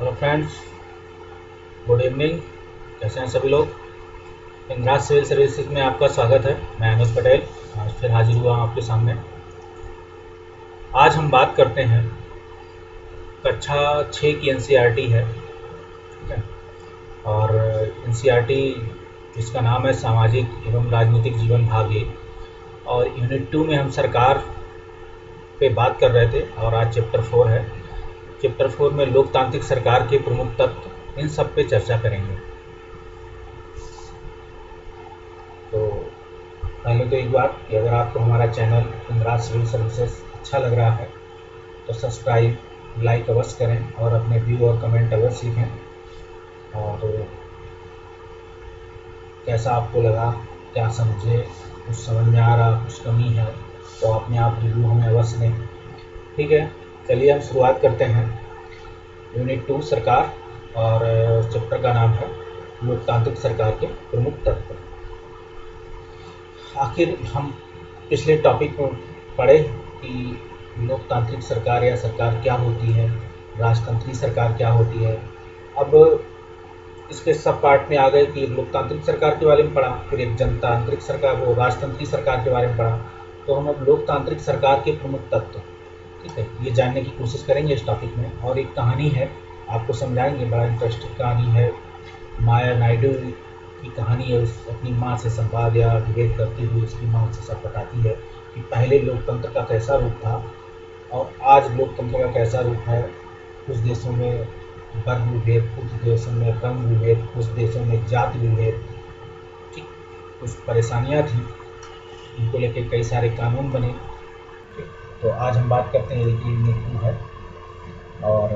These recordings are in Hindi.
Hello friends, good evening. कैसे हैं सभी लोग। इंद्राज सिविल सर्विसेज में आपका स्वागत है। मैं अनुज पटेल आज फिर हाजिर हुआ हूं आपके सामने। आज हम बात करते हैं कक्षा 6 की एनसीईआरटी है, ठीक है। और एनसीईआरटी जिसका नाम है सामाजिक एवं राजनीतिक जीवन भाग 1, और यूनिट 2 में हम सरकार पे बात कर रहे थे और आज चैप्टर 4 है। चैप्टर 4 में लोकतांत्रिक सरकार के प्रमुख तत्व, इन सब पे चर्चा करेंगे। तो पहले तो एक बात कि अगर आपको हमारा चैनल इंद्राज सिविल सर्विसेज अच्छा लग रहा है तो सब्सक्राइब, लाइक अवश्य करें और अपने व्यू और कमेंट अवश्य लिखें। और कैसा आपको लगा, क्या समझे, कुछ समझ में आ रहा, कुछ कमी है तो अपने आप रिव्यू हमें अवश्य दें, ठीक है। चलिए हम शुरुआत करते हैं। यूनिट 2 सरकार, और चैप्टर का नाम है लोकतांत्रिक सरकार के प्रमुख तत्व। आखिर हम पिछले टॉपिक में पढ़े कि लोकतांत्रिक सरकार या सरकार क्या होती है, राजतंत्री सरकार क्या होती है। अब इसके सब पार्ट में आ गए कि लोकतांत्रिक सरकार के बारे में पढ़ा, फिर एक जनतांत्रिक सरकार, वो राजतंत्री सरकार के बारे में पढ़ा। तो हम अब लोकतांत्रिक सरकार के प्रमुख तत्व, ठीक है, ये जानने की कोशिश करेंगे इस टॉपिक में। और एक कहानी है, आपको समझाएंगे, बड़ा इंटरेस्टिंग कहानी है। माया नायडू की कहानी है। उस अपनी माँ से संवाद या विभेद करती हुई उसकी माँ से सब बताती है कि पहले लोकतंत्र का कैसा रूप था और आज लोकतंत्र का कैसा रूप है। कुछ देशों में वर्ग विभेद, कुछ देशों में रंग विभेद, कुछ देशों में जाति विभेद, ठीक, कुछ परेशानियाँ थी, इनको लेकर कई सारे कानून बने, ठीक। तो आज हम बात करते हैं, देखिए नीति है और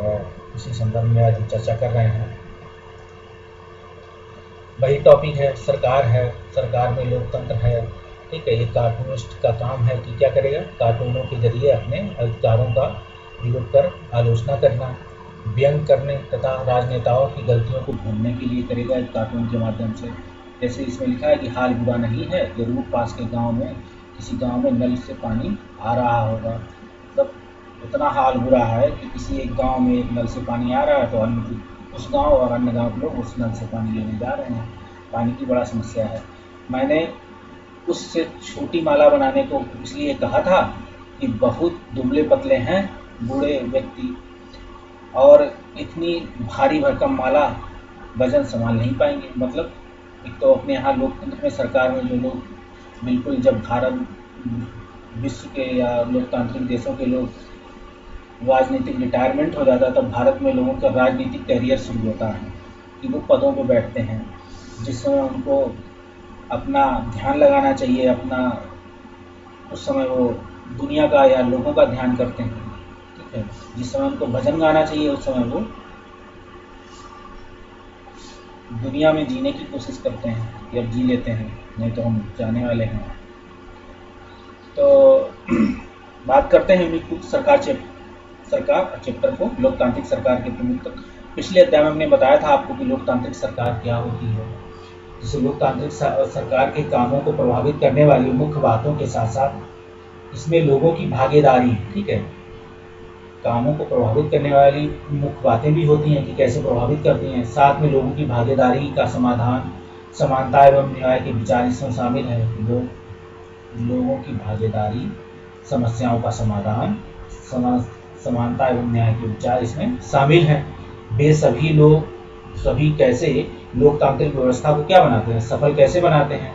इसी संदर्भ में आज हम चर्चा कर रहे हैं। वही टॉपिक है, सरकार है, सरकार में लोकतंत्र है, ठीक है। ये कार्टूनिस्ट का काम है कि क्या करेगा, कार्टूनों के जरिए अपने अधिकारों का विरोध कर आलोचना करना, व्यंग करने तथा राजनेताओं की गलतियों को ढूंढने के लिए करेगा एक कार्टून के माध्यम से। जैसे इसमें लिखा है कि हाल बुरा नहीं है, जरूर पास के गांव में किसी गांव में नल से पानी आ रहा होगा। मतलब इतना हाल बुरा है कि किसी एक गांव में नल से पानी आ रहा है तो अन्य उस गांव और अन्य गांव के लोग उस नल से पानी लेने जा रहे हैं। पानी की बड़ा समस्या है। मैंने उससे छोटी माला बनाने को इसलिए कहा था कि बहुत दुबले पतले हैं बूढ़े व्यक्ति और इतनी भारी भरकम माला वजन संभाल नहीं पाएंगे। मतलब एक तो अपने यहाँ लोकतंत्र में, सरकार में जो लोग बिल्कुल, जब भारत विश्व के या लोकतांत्रिक देशों के लोग राजनीतिक रिटायरमेंट हो जाता है तब भारत में लोगों का राजनीतिक करियर शुरू होता है कि वो पदों पे बैठते हैं, जिस समय उनको अपना ध्यान लगाना चाहिए, अपना उस समय वो दुनिया का या लोगों का ध्यान करते हैं, ठीक है। जिस समय उनको भजन गाना चाहिए उस समय वो दुनिया में जीने की कोशिश करते हैं या जी लेते हैं, नहीं तो हम जाने वाले हैं। तो बात करते हैं यूनिट 2 सरकार चैप्टर को लोकतांत्रिक सरकार के प्रमुख तत्व। पिछले अध्याय में हमने बताया था आपको कि लोकतांत्रिक सरकार क्या होती है। जिसे लोकतांत्रिक सरकार के कामों को प्रभावित करने वाली मुख्य बातों के साथ साथ इसमें लोगों की भागीदारी, ठीक है, कामों को प्रभावित करने वाली मुख्य बातें भी होती हैं कि कैसे प्रभावित करती हैं। साथ में लोगों की भागीदारी का समाधान, समानता एवं न्याय के विचार इसमें शामिल है। लोगों की भागीदारी, समस्याओं का समाधान, समानता एवं न्याय के विचार इसमें शामिल हैं। वे सभी लोग सभी कैसे लोकतांत्रिक व्यवस्था को क्या बनाते हैं, सफल कैसे बनाते हैं।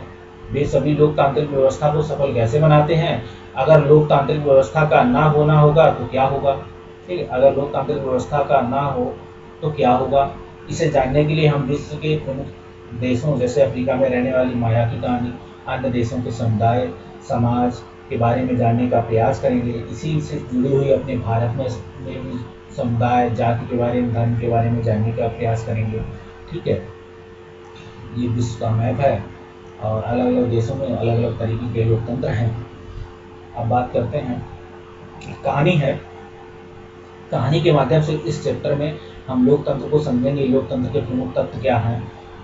वे सभी लोकतांत्रिक व्यवस्था को सफल कैसे बनाते हैं। अगर लोकतांत्रिक व्यवस्था का ना होना होगा तो क्या होगा, ठीक है। अगर लोकतांत्रिक व्यवस्था का ना हो तो क्या होगा, इसे जानने के लिए हम विश्व के प्रमुख देशों जैसे अफ्रीका में रहने वाली माया की कहानी, अन्य देशों के समुदाय समाज के बारे में जानने का प्रयास करेंगे। इसी से जुड़ी हुई अपने भारत में भी समुदाय, जाति के बारे में, धर्म के बारे में जानने का प्रयास करेंगे, ठीक है। ये विश्व का मैप है और अलग अलग देशों में अलग अलग तरीके के लोकतंत्र हैं। अब बात करते हैं, कहानी है। कहानी के माध्यम से इस चैप्टर में हम लोकतंत्र को समझेंगे। लोकतंत्र के प्रमुख तत्व क्या हैं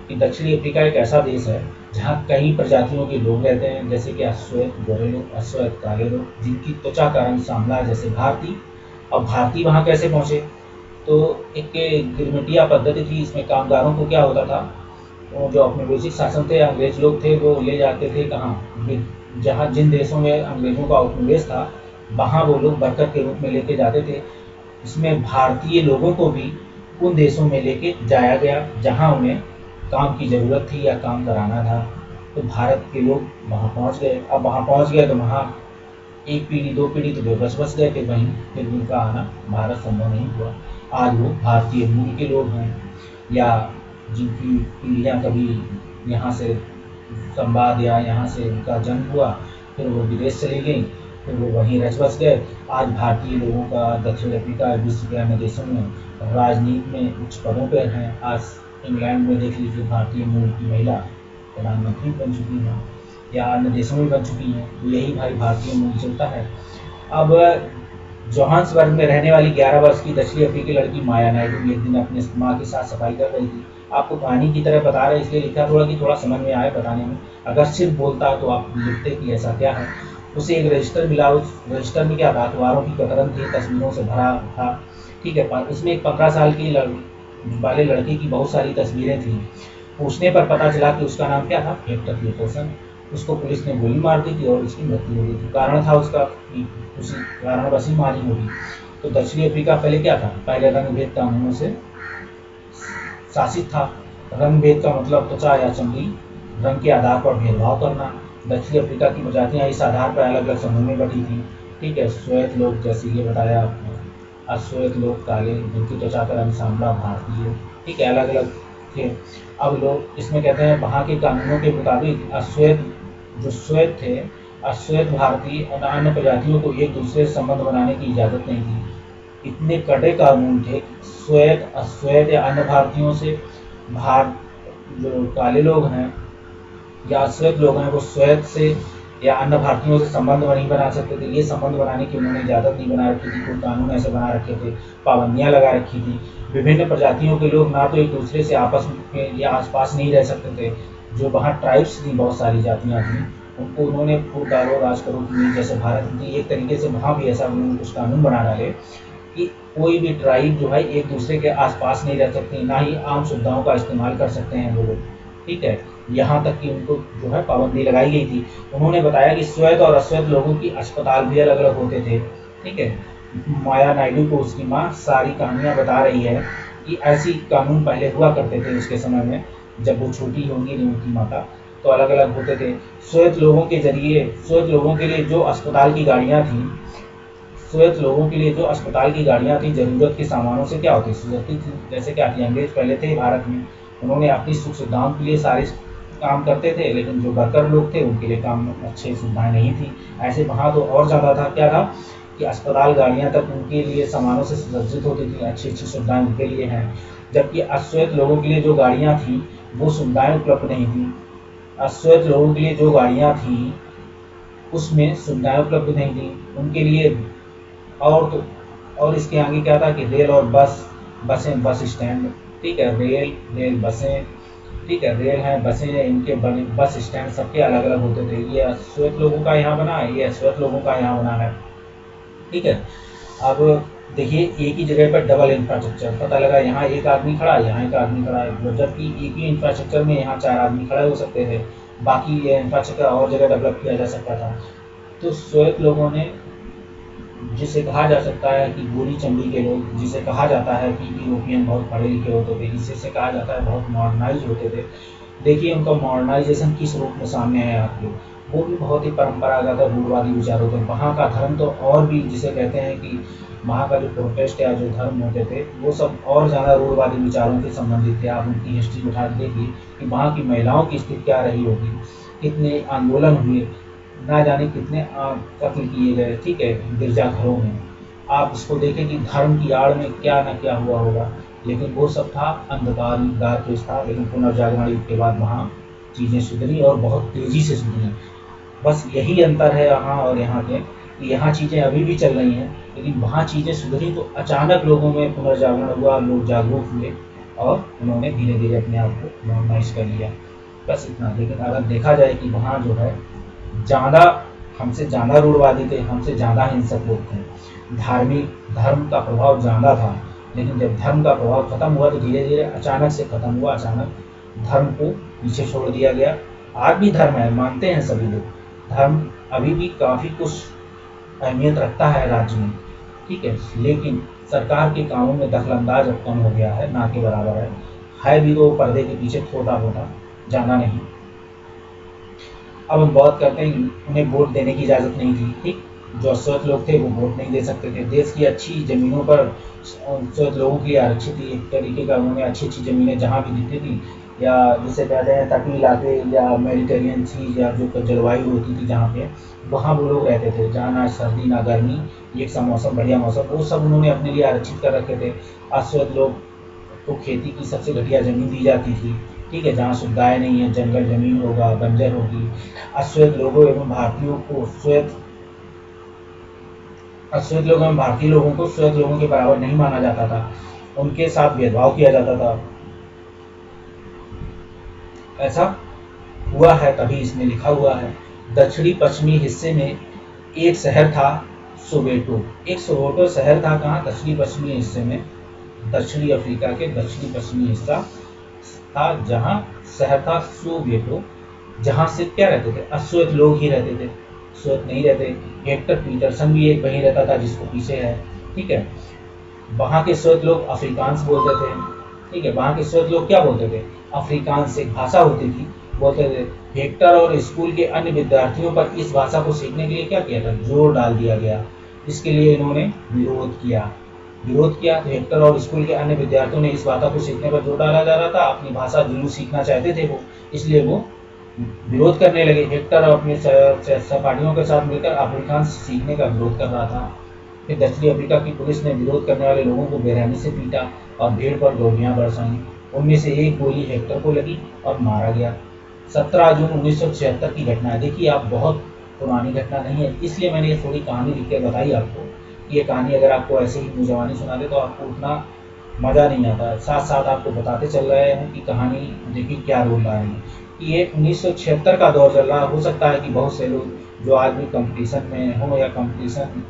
कि दक्षिणी अफ्रीका एक ऐसा देश है जहाँ कई प्रजातियों के लोग रहते हैं, जैसे कि अश्वेत गोरे लोग, अश्वेत काले लोग, जिनकी त्वचा का रंग सांवला है जैसे भारतीय। अब भारतीय वहाँ कैसे पहुँचे, तो एक गिरमिटिया पद्धति थी। इसमें कामगारों को क्या होता था, वो जो औपनिवेशिक शासन थे, अंग्रेज लोग थे, वो ले जाते थे कहाँ, जहाँ जिन देशों में अंग्रेजों का उपनिवेश था वहाँ वो लोग वर्कर के रूप में लेके जाते थे। इसमें भारतीय लोगों को भी उन देशों में लेके जाया गया जहाँ उन्हें काम की ज़रूरत थी या काम कराना था। तो भारत के लोग वहाँ पहुँच गए। अब वहाँ पहुँच गए तो वहाँ एक पीढ़ी दो पीढ़ी तो वे बस गए थे वहीं, फिर उनका आना भारत संभव नहीं हुआ। आज वो भारतीय मूल के लोग हैं, या जिनकी पीढ़ियाँ कभी यहाँ से संवाद या यहाँ से उनका जन्म हुआ, फिर वो विदेश चली गई, फिर वो वहीं रच बस गए। आज भारतीय लोगों का दक्षिण अफ्रीका, विश्व के अन्य देशों में राजनीति में उच्च पदों पर हैं। आज इंग्लैंड में देख लीजिए, भारतीय मूल की महिला प्रधानमंत्री बन चुकी हैं, या अन्य देशों में बन चुकी हैं। तो यही भाई भारतीय मूल चलता है। अब जोहान्सबर्ग में रहने वाली 11 वर्ष की दक्षिण अफ्रीकी लड़की माया नायडू एक दिन अपने माँ के साथ सफाई कर रही थी। आपको कहानी की तरह बता रहे इसलिए लिखा थोड़ा कि थोड़ा समझ में आए बताने में। अगर सिर्फ बोलता तो आप लिखते कि ऐसा क्या है। उसे एक रजिस्टर मिला। उस रजिस्टर में क्या था, अखबारों की कतरन थी, तस्वीरों से भरा था। ठीक है, उसमें एक 15 साल की वाले लड़के की बहुत सारी तस्वीरें थी। पूछने पर पता चला कि उसका नाम क्या था, हेक्टर क्लिफर्सन। उसको पुलिस ने गोली मार दी थी और उसकी मृत्यु हो गई थी। कारण था उसका उसी कारणवश ही मारी होगी। तो दक्षिणी अफ्रीका पहले क्या था, पहले रंग-भेद कानूनों से शासित था। रंग भेद का मतलब त्वचा या चमड़ी रंग के आधार पर भेदभाव करना। दक्षिण अफ्रीका की प्रजातियां इस आधार पर अलग अलग समूह में बटी थी। ठीक है, श्वेत लोग, जैसे ये बताया आपने, अश्वेत लोग काले, जिनकी त्वचा का रंग सांवला, भारतीय, ठीक है, अलग अलग थे। अब लोग इसमें कहते हैं वहाँ के कानूनों के मुताबिक अश्वेत जो श्वेत थे, अश्वेत भारतीय और अन्य प्रजातियों को एक दूसरे से संबंध बनाने की इजाज़त नहीं थी। इतने कड़े कानून थे, श्वेत अश्वेत या अन्य भारतीयों से जो काले लोग हैं या अश्वेत लोग हैं, वो श्वेत से या अन्य भारतीयों से संबंध नहीं बना सकते थे। ये संबंध बनाने की उन्होंने इजाज़त नहीं बना रखी थी। कोई कानून ऐसे बना रखे थे, पाबंदियां लगा रखी थी। विभिन्न प्रजातियों के लोग ना तो एक दूसरे से आपस में या आसपास नहीं रह सकते थे। जो वहाँ ट्राइब्स थी, बहुत सारी जातियाँ थी, उनको उन्होंने फूट डालो, राज करो की, जैसे भारत में एक तरीके से वहाँ भी ऐसा उन्होंने कुछ कानून बना डाले कि कोई भी ट्राइब जो है एक दूसरे के आसपास नहीं रह सकती, ना ही आम सुविधाओं का इस्तेमाल कर सकते हैं वो लोग। ठीक है, यहाँ तक कि उनको जो है पाबंदी लगाई गई थी। उन्होंने बताया कि श्वेत और अश्वेत लोगों की अस्पताल भी अलग अलग होते थे। ठीक है, माया नायडू को उसकी माँ सारी कहानियाँ बता रही है कि ऐसी कानून पहले हुआ करते थे उसके समय में, जब वो छोटी होंगी उनकी माता, तो अलग अलग होते थे। श्वेत लोगों के जरिए, श्वेत लोगों के लिए जो अस्पताल की गाड़ियाँ थी, श्वेत लोगों के लिए जो अस्पताल की गाड़ियाँ थी, ज़रूरत के सामानों से क्या होती थी, जैसे क्या थी, अंग्रेज पहले थे भारत में, उन्होंने अपनी सुख सुविधाओं के लिए सारे काम करते थे, लेकिन जो वर्कर लोग थे उनके लिए काम अच्छी सुविधाएं नहीं थी। ऐसे वहाँ तो और ज़्यादा था, क्या था कि अस्पताल गाड़ियाँ तक उनके लिए सामानों से सुसज्जित होती थी, अच्छी अच्छी सुविधाएं उनके लिए हैं। जबकि अश्वेत लोगों के लिए जो गाड़ियाँ थी वो सुविधाएं उपलब्ध नहीं थी। अश्वेत लोगों के लिए जो गाड़ियाँ थी उसमें सुविधाएं उपलब्ध नहीं थी उनके लिए। और इसके आगे क्या था कि रेल और बसें, बस स्टैंड, ठीक है, रेल बसें, ठीक है, रेल है, बसें, इनके बने बस स्टैंड सबके अलग अलग होते थे। ये अश्वेत लोगों का यहाँ बना है, ये अश्वेत लोगों का यहाँ बना है। ठीक है, अब देखिए एक ही जगह पर डबल इंफ्रास्ट्रक्चर, पता लगा यहाँ एक आदमी खड़ा है, यहाँ एक आदमी खड़ा है, जबकि एक ही इंफ्रास्ट्रक्चर में यहाँ 4 आदमी खड़े हो सकते थे। बाकी ये इंफ्रास्ट्रक्चर और जगह डेवलप किया जा सकता था। तो श्वेत लोगों ने, जिसे कहा जा सकता है कि गोरी चमड़ी के लोग, जिसे कहा जाता है कि यूरोपियन बहुत पढ़े लिखे होते थे, जिसे कहा जाता है बहुत मॉडर्नाइज होते थे। देखिए उनका मॉडर्नाइजेशन किस रूप में सामने आया आपको, वो भी बहुत ही परंपरागत और रूढ़वादी विचारों थे। वहाँ का धर्म तो और भी, जिसे कहते हैं कि वहाँ का जो प्रोटेस्ट या जो धर्म होते थे वो सब और ज़्यादा रूढ़वादी विचारों से संबंधित थे। आप उनकी हिस्ट्री उठा के देखिए कि वहाँ की महिलाओं की स्थिति क्या रही होगी, कितने आंदोलन हुए, ना जाने कितने कत्ल किए गए, ठीक है, गिरजाघरों में। आप इसको देखें कि धर्म की आड़ में क्या ना क्या हुआ होगा, लेकिन वो सब था अंधकार युग था। लेकिन पुनर्जागरण युग के बाद वहाँ चीज़ें सुधरी और बहुत तेज़ी से सुधरी। बस यही अंतर है यहाँ और यहाँ के, कि यहाँ चीज़ें अभी भी चल रही हैं, लेकिन वहाँ चीज़ें सुधरी तो अचानक लोगों में पुनर्जागरण हुआ, लोग जागरूक हुए और उन्होंने धीरे धीरे अपने आप को नॉर्मलाइज कर लिया। बस इतना। लेकिन अगर देखा जाए कि वहाँ जो है ज़्यादा, हमसे ज़्यादा रूढ़वादी थे, हमसे ज़्यादा हिंसक लोग थे, धर्म का प्रभाव ज़्यादा था, लेकिन जब धर्म का प्रभाव खत्म हुआ तो धीरे धीरे अचानक से खत्म हुआ, अचानक धर्म को पीछे छोड़ दिया गया। आज भी धर्म है, मानते हैं सभी लोग, धर्म अभी भी काफ़ी कुछ अहमियत रखता है राज्य में, ठीक है, लेकिन सरकार के कामों में दखलंदाज अब कम हो गया है, ना के बराबर है भी तो पर्दे के पीछे थोड़ा मोटा, जाना नहीं। अब हम बात करते हैं कि उन्हें वोट देने की इजाज़त नहीं थी, ठीक, जो अश्वत लोग थे वो वोट नहीं दे सकते थे। देश की अच्छी ज़मीनों पर अश्वत लोगों के लिए आरक्षित थी, एक तरीके का उन्होंने अच्छी अच्छी ज़मीनें जहाँ भी दिखती थी, या जिसे कहते हैं तटीय इलाके या मेडिटेरियन सी, या जो जलवायु होती थी जहाँ पे, वहाँ वो लोग रहते थे, जहाँ ना सर्दी ना गर्मी, एक सा मौसम, बढ़िया मौसम, वो सब उन्होंने अपने लिए आरक्षित कर रखे थे। अश्वत लोग को खेती की सबसे घटिया ज़मीन दी जाती थी, ठीक है, जहाँ सुविधाएँ नहीं है, जंगल ज़मीन होगा, बंजर होगी। अश्वेत लोगों एवं भारतीयों को अश्वेत लोगों एवं भारतीय लोगों को श्वेत लोगों के बराबर नहीं माना जाता था, उनके साथ भेदभाव किया जाता था। ऐसा हुआ है, तभी इसमें लिखा हुआ है। दक्षिणी पश्चिमी हिस्से में एक शहर था सोवेटो, एक सोवेटो शहर था, कहाँ, दक्षिणी पश्चिमी हिस्से में, दक्षिणी अफ्रीका के दक्षिणी पश्चिमी हिस्सा था, जहाँ शहर था सोवेटो, जहाँ से क्या रहते थे, अश्वेत लोग ही रहते थे, श्वेत नहीं रहते। हेक्टर पीटरसन भी एक वहीं रहता था जिसको पीछे है, ठीक है। वहाँ के श्वेत लोग अफ्रीकांस बोलते थे, ठीक है, वहाँ के श्वेत लोग क्या बोलते थे, अफ्रीकांस एक भाषा होती थी, बोलते थे। हेक्टर और स्कूल के अन्य विद्यार्थियों पर इस भाषा को सीखने के लिए क्या किया था, जोर डाल दिया गया। इसके लिए इन्होंने विरोध किया तो हेक्टर और स्कूल के अन्य विद्यार्थियों ने इस भाषा को सीखने पर जोर डाला जा रहा था, अपनी भाषा जुनू सीखना चाहते थे वो, इसलिए वो विरोध करने लगे। हेक्टर अपने सहपाठियों के साथ मिलकर अफ्रीकांस सीखने का विरोध कर रहा था। फिर दक्षिणी अफ्रीका की पुलिस ने विरोध करने वाले लोगों को बेरहमी से पीटा और भीड़ पर गोलियां बरसाई। उनमें से एक गोली हेक्टर को लगी और मारा गया। 17 जून 1976 की घटना है। देखिए, आप बहुत पुरानी घटना नहीं है, इसलिए मैंने ये थोड़ी कहानी लिख के बताई आपको। ये कहानी अगर आपको ऐसे ही नौजवानी सुनाते तो आपको उतना मज़ा नहीं आता। साथ साथ आपको बताते चल रहे हैं कि कहानी देखिए क्या रोल ला रही है। ये 1976 का दौर चल रहा है। हो सकता है कि बहुत से लोग जो आज भी कंपटीशन में हों या कंपटीशन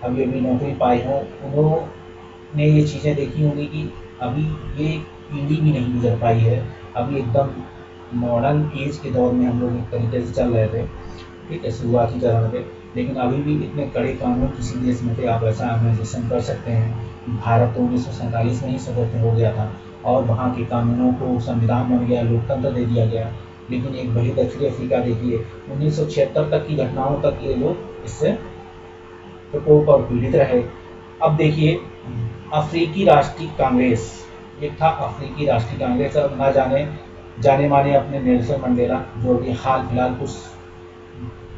अभी अभी नौकरी पाए हों, उन्होंने ये चीज़ें देखी होंगी कि अभी ये पीढ़ी भी नहीं गुजर पाई है। अभी एकदम मॉडर्न एज के दौर में हम लोग एक तरीके से चल रहे थे, ठीक है, शुरुआती चरण पे, लेकिन अभी भी इतने कड़े कानून किसी देश में थे। आप ऐसा इमेजिनेशन कर सकते हैं। भारत तो 1947 में ही स्वतंत्र हो गया था और वहाँ के कानूनों को संविधान बन गया, लोकतंत्र दे दिया गया, लेकिन एक वही दक्षिणी अफ्रीका देखिए 1976 तक की घटनाओं तक ये लोग इससे प्रकोप और पीड़ित रहे। अब देखिए, अफ्रीकी राष्ट्रीय कांग्रेस, एक था अफ्रीकी राष्ट्रीय कांग्रेस, अब ना जाने माने अपने नेल्सन मंडेला, जो अभी हाल फिलहाल कुछ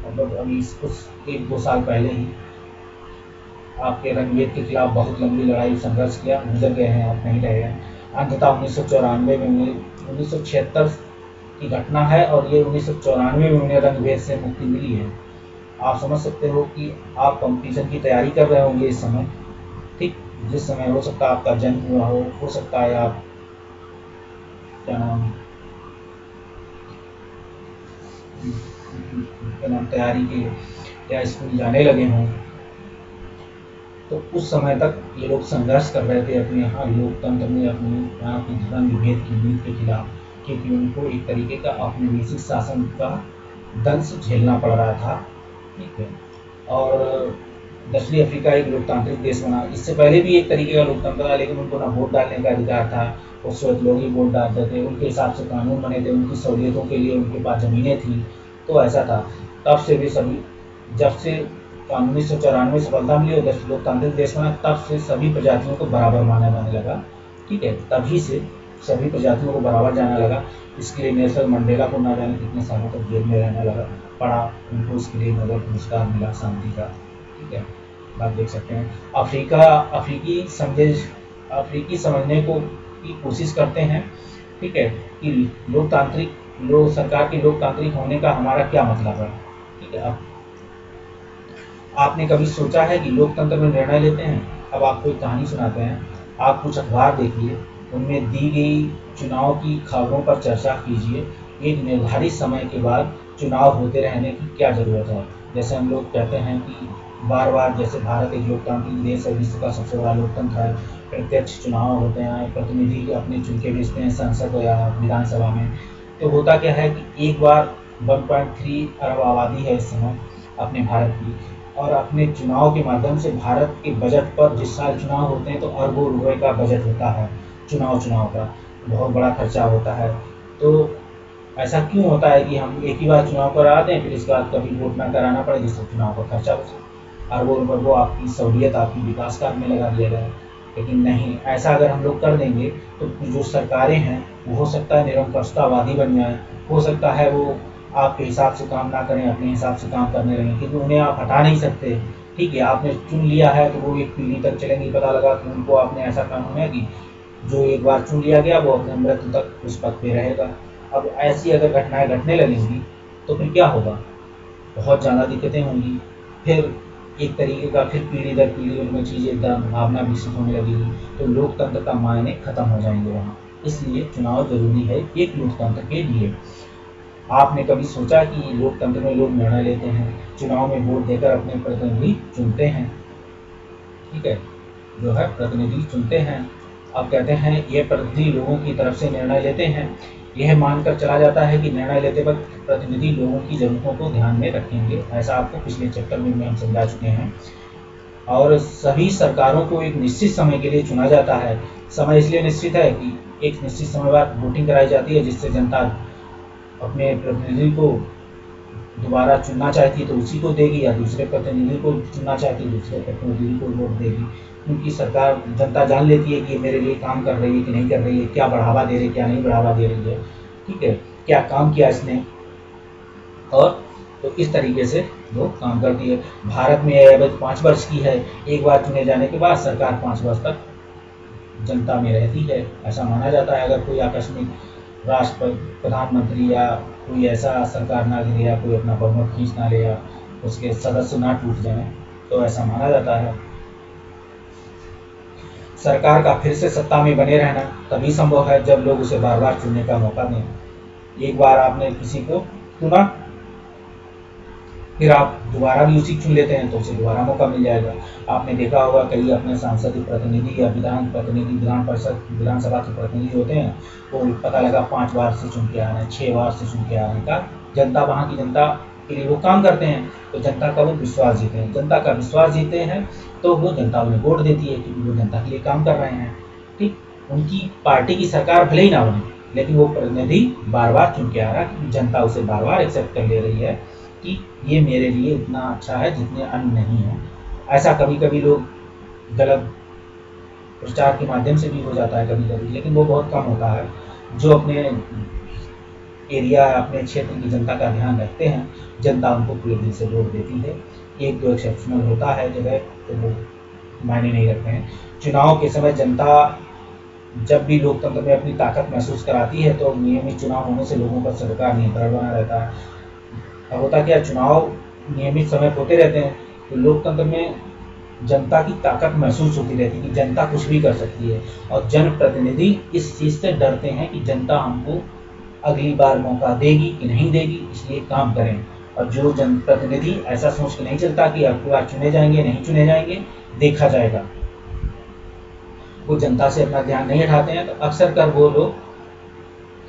मतलब अभी कुछ 1-2 साल पहले ही आपके रंगभेद के खिलाफ बहुत लंबी लड़ाई संघर्ष किया, गुजर गए हैं, आप नहीं रहे हैं। अंततः 1994 में 1976 की घटना है और ये 1994 में उन्हें रंगभेद से मुक्ति मिली है। आप समझ सकते हो कि आप कंपटीशन की तैयारी कर रहे होंगे इस समय, ठीक, जिस समय हो सकता है आपका जन्म हुआ हो सकता है आप क्या नाम तैयारी के या स्कूल जाने लगे हों। तो उस समय तक ये लोग संघर्ष कर रहे थे अपने यहाँ लोकतंत्र में, अपने यहाँ की धर्म विभेद की नीति के खिलाफ, क्योंकि उनको एक तरीके का औपनिवेशिक शासन का दंश झेलना पड़ रहा था, ठीक है। और दक्षिणी अफ्रीका एक लोकतांत्रिक देश बना। इससे पहले भी एक तरीके का लोकतंत्र था, लेकिन उनको ना वोट डालने का अधिकार था, उस वक्त लोग ही वोट डालते थे, उनके हिसाब से कानून बने थे, उनकी सहूलियतों के लिए उनके पास ज़मीनें थी, तो ऐसा था। तब से भी सभी, जब से 1994 सफलता मिली और लोकतांत्रिक देश बना, तब से सभी प्रजातियों को बराबर माना जाने लगा, ठीक है, तभी से सभी प्रजातियों को बराबर जाना लगा। इसके लिए नेल्सन मंडेला को ना जाने कितने सालों तक जेल में रहना लगा पड़ा, उनको इसके लिए नोबेल पुरस्कार मिला शांति का, ठीक है। आप देख सकते हैं अफ्रीकी समझने को की कोशिश करते हैं, ठीक है, कि सरकार की लोकतांत्रिक होने का हमारा क्या मतलब है, ठीक है। आपने कभी सोचा है कि लोकतंत्र में निर्णय लेते हैं? अब आपको एक कहानी सुनाते हैं। आप कुछ अखबार देखिए, उनमें दी गई चुनाव की खबरों पर चर्चा कीजिए। एक निर्धारित समय के बाद चुनाव होते रहने की क्या ज़रूरत है। जैसे हम लोग कहते हैं कि बार बार, जैसे भारत एक लोकतांत्रिक देश है, विश्व का सबसे बड़ा लोकतंत्र है, प्रत्यक्ष चुनाव होते हैं, प्रतिनिधि अपने चुन के भेजते हैं संसद या विधानसभा में। तो होता क्या है कि एक बार 1.3 अरब आबादी है इस समय अपने भारत की, और अपने चुनाव के माध्यम से भारत के बजट पर, जिस साल चुनाव होते हैं तो अरबों रुपए का बजट होता है, चुनाव का बहुत बड़ा खर्चा होता है। तो ऐसा क्यों होता है कि हम एक ही बार चुनाव करा दें, फिर इसके बाद कभी वोट ना कराना पड़े, जिससे चुनाव का खर्चा बचे, अरबों रुपए को आपकी सहूलियत, आपकी विकास कार्य में लगा दिया जाए। लेकिन नहीं, ऐसा अगर हम लोग कर देंगे तो जो सरकारें हैं वो हो सकता है निरंकुशतावादी बन जाए, हो सकता है वो आपके हिसाब से काम ना करें, अपने हिसाब से काम करने लगें, क्योंकि उन्हें आप हटा नहीं सकते। ठीक है, आपने चुन लिया है तो वो एक पीढ़ी तक चलेंगे, पता लगा कि उनको आपने ऐसा कानून है कि जो एक बार चुन लिया गया वो अपने मृत्यु तक उस पद पे रहेगा। अब ऐसी अगर घटनाएं घटने लगेंगी तो फिर क्या होगा, बहुत ज़्यादा दिक्कतें होंगी। फिर एक तरीके का, फिर पीढ़ी दर पीढ़ी उनमें चीज़ें भावना विकसित होने लगेगी, तो लोकतंत्र का मायने खत्म हो जाएंगे वहाँ। इसलिए चुनाव जरूरी है एक लोकतंत्र के लिए। आपने कभी सोचा कि लोकतंत्र में लोग निर्णय लेते हैं, चुनाव में वोट देकर अपने प्रतिनिधि चुनते हैं, ठीक है, जो है प्रतिनिधि चुनते हैं। अब कहते हैं ये प्रतिनिधि लोगों की तरफ से निर्णय लेते हैं, यह मानकर चला जाता है कि निर्णय लेते वक्त प्रतिनिधि लोगों की जरूरतों को ध्यान में रखेंगे। ऐसा आपको पिछले चैप्टर में हम समझा चुके हैं। और सभी सरकारों को एक निश्चित समय के लिए चुना जाता है। समय इसलिए निश्चित है कि एक निश्चित समय बाद वोटिंग कराई जाती है, जिससे जनता अपने प्रतिनिधि को दोबारा चुनना चाहती है तो उसी को देगी, या दूसरे प्रतिनिधि को चुनना चाहती है दूसरे प्रतिनिधि को वोट देगी। क्योंकि सरकार, जनता जान लेती है कि ये मेरे लिए काम कर रही है कि नहीं कर रही है, क्या बढ़ावा दे रही है क्या नहीं बढ़ावा दे रही है, ठीक है, क्या काम किया इसने, और तो इस तरीके से वो काम करती है। भारत में अवधि 5 वर्ष की है, एक बार चुने जाने के बाद सरकार 5 वर्ष तक जनता में रहती है, ऐसा माना जाता है। अगर कोई आकस्मिक प्रधानमंत्री या कोई ऐसा सरकार ना गिरे, या कोई अपना बहुमत खींच ना ले, या उसके सदस्य ना टूट जाएं, तो ऐसा माना जाता है। सरकार का फिर से सत्ता में बने रहना तभी संभव है जब लोग उसे बार बार चुनने का मौका दें। एक बार आपने किसी को चुना, फिर आप दोबारा भी उसी चुन लेते हैं तो उसे दोबारा मौका मिल जाएगा। आपने देखा होगा कई अपने सांसदीय प्रतिनिधि या विधान प्रतिनिधि, विधान परिषद, विधानसभा के प्रतिनिधि होते हैं, वो पता लगा 5 बार से चुन के आ रहे हैं, 6 बार से चुन के आ रहे हैं का जनता, वहाँ की जनता के लिए वो काम करते हैं, तो जनता का वो विश्वास जीते हैं। जनता का विश्वास जीते हैं तो वो जनता उन्हें वोट देती है, क्योंकि वो जनता के लिए काम कर रहे हैं। ठीक, उनकी पार्टी की सरकार भले ही ना बने, लेकिन वो प्रतिनिधि बार बार चुन के आ रहा है, क्योंकि जनता उसे बार बार एक्सेप्ट कर ले रही है कि ये मेरे लिए उतना अच्छा है जितने अन्य नहीं है। ऐसा कभी कभी लोग गलत प्रचार के माध्यम से भी हो जाता है कभी कभी, लेकिन वो बहुत कम होता है। जो अपने एरिया, अपने क्षेत्र की जनता का ध्यान रखते हैं, जनता उनको पूरे दिल से वोट देती है। एक दो एक्सेप्शनल होता है जगह, तो वो मायने नहीं रखते हैं। चुनाव के समय जनता जब भी लोकतंत्र में अपनी ताकत महसूस कराती है, तो नियमित चुनाव होने से लोगों का सरकार नियंत्रण बना रहता है। अब होता क्या, चुनाव नियमित समय होते रहते हैं तो लोकतंत्र में जनता की ताकत महसूस होती रहती है कि जनता कुछ भी कर सकती है, और जनप्रतिनिधि इस चीज़ से डरते हैं कि जनता हमको अगली बार मौका देगी कि नहीं देगी, इसलिए काम करें। और जो जनप्रतिनिधि ऐसा सोच के नहीं चलता कि अब की बार चुने जाएंगे नहीं चुने जाएंगे, देखा जाएगा, वो जनता से अपना ध्यान नहीं हटाते हैं, तो अक्सर कर वो लोग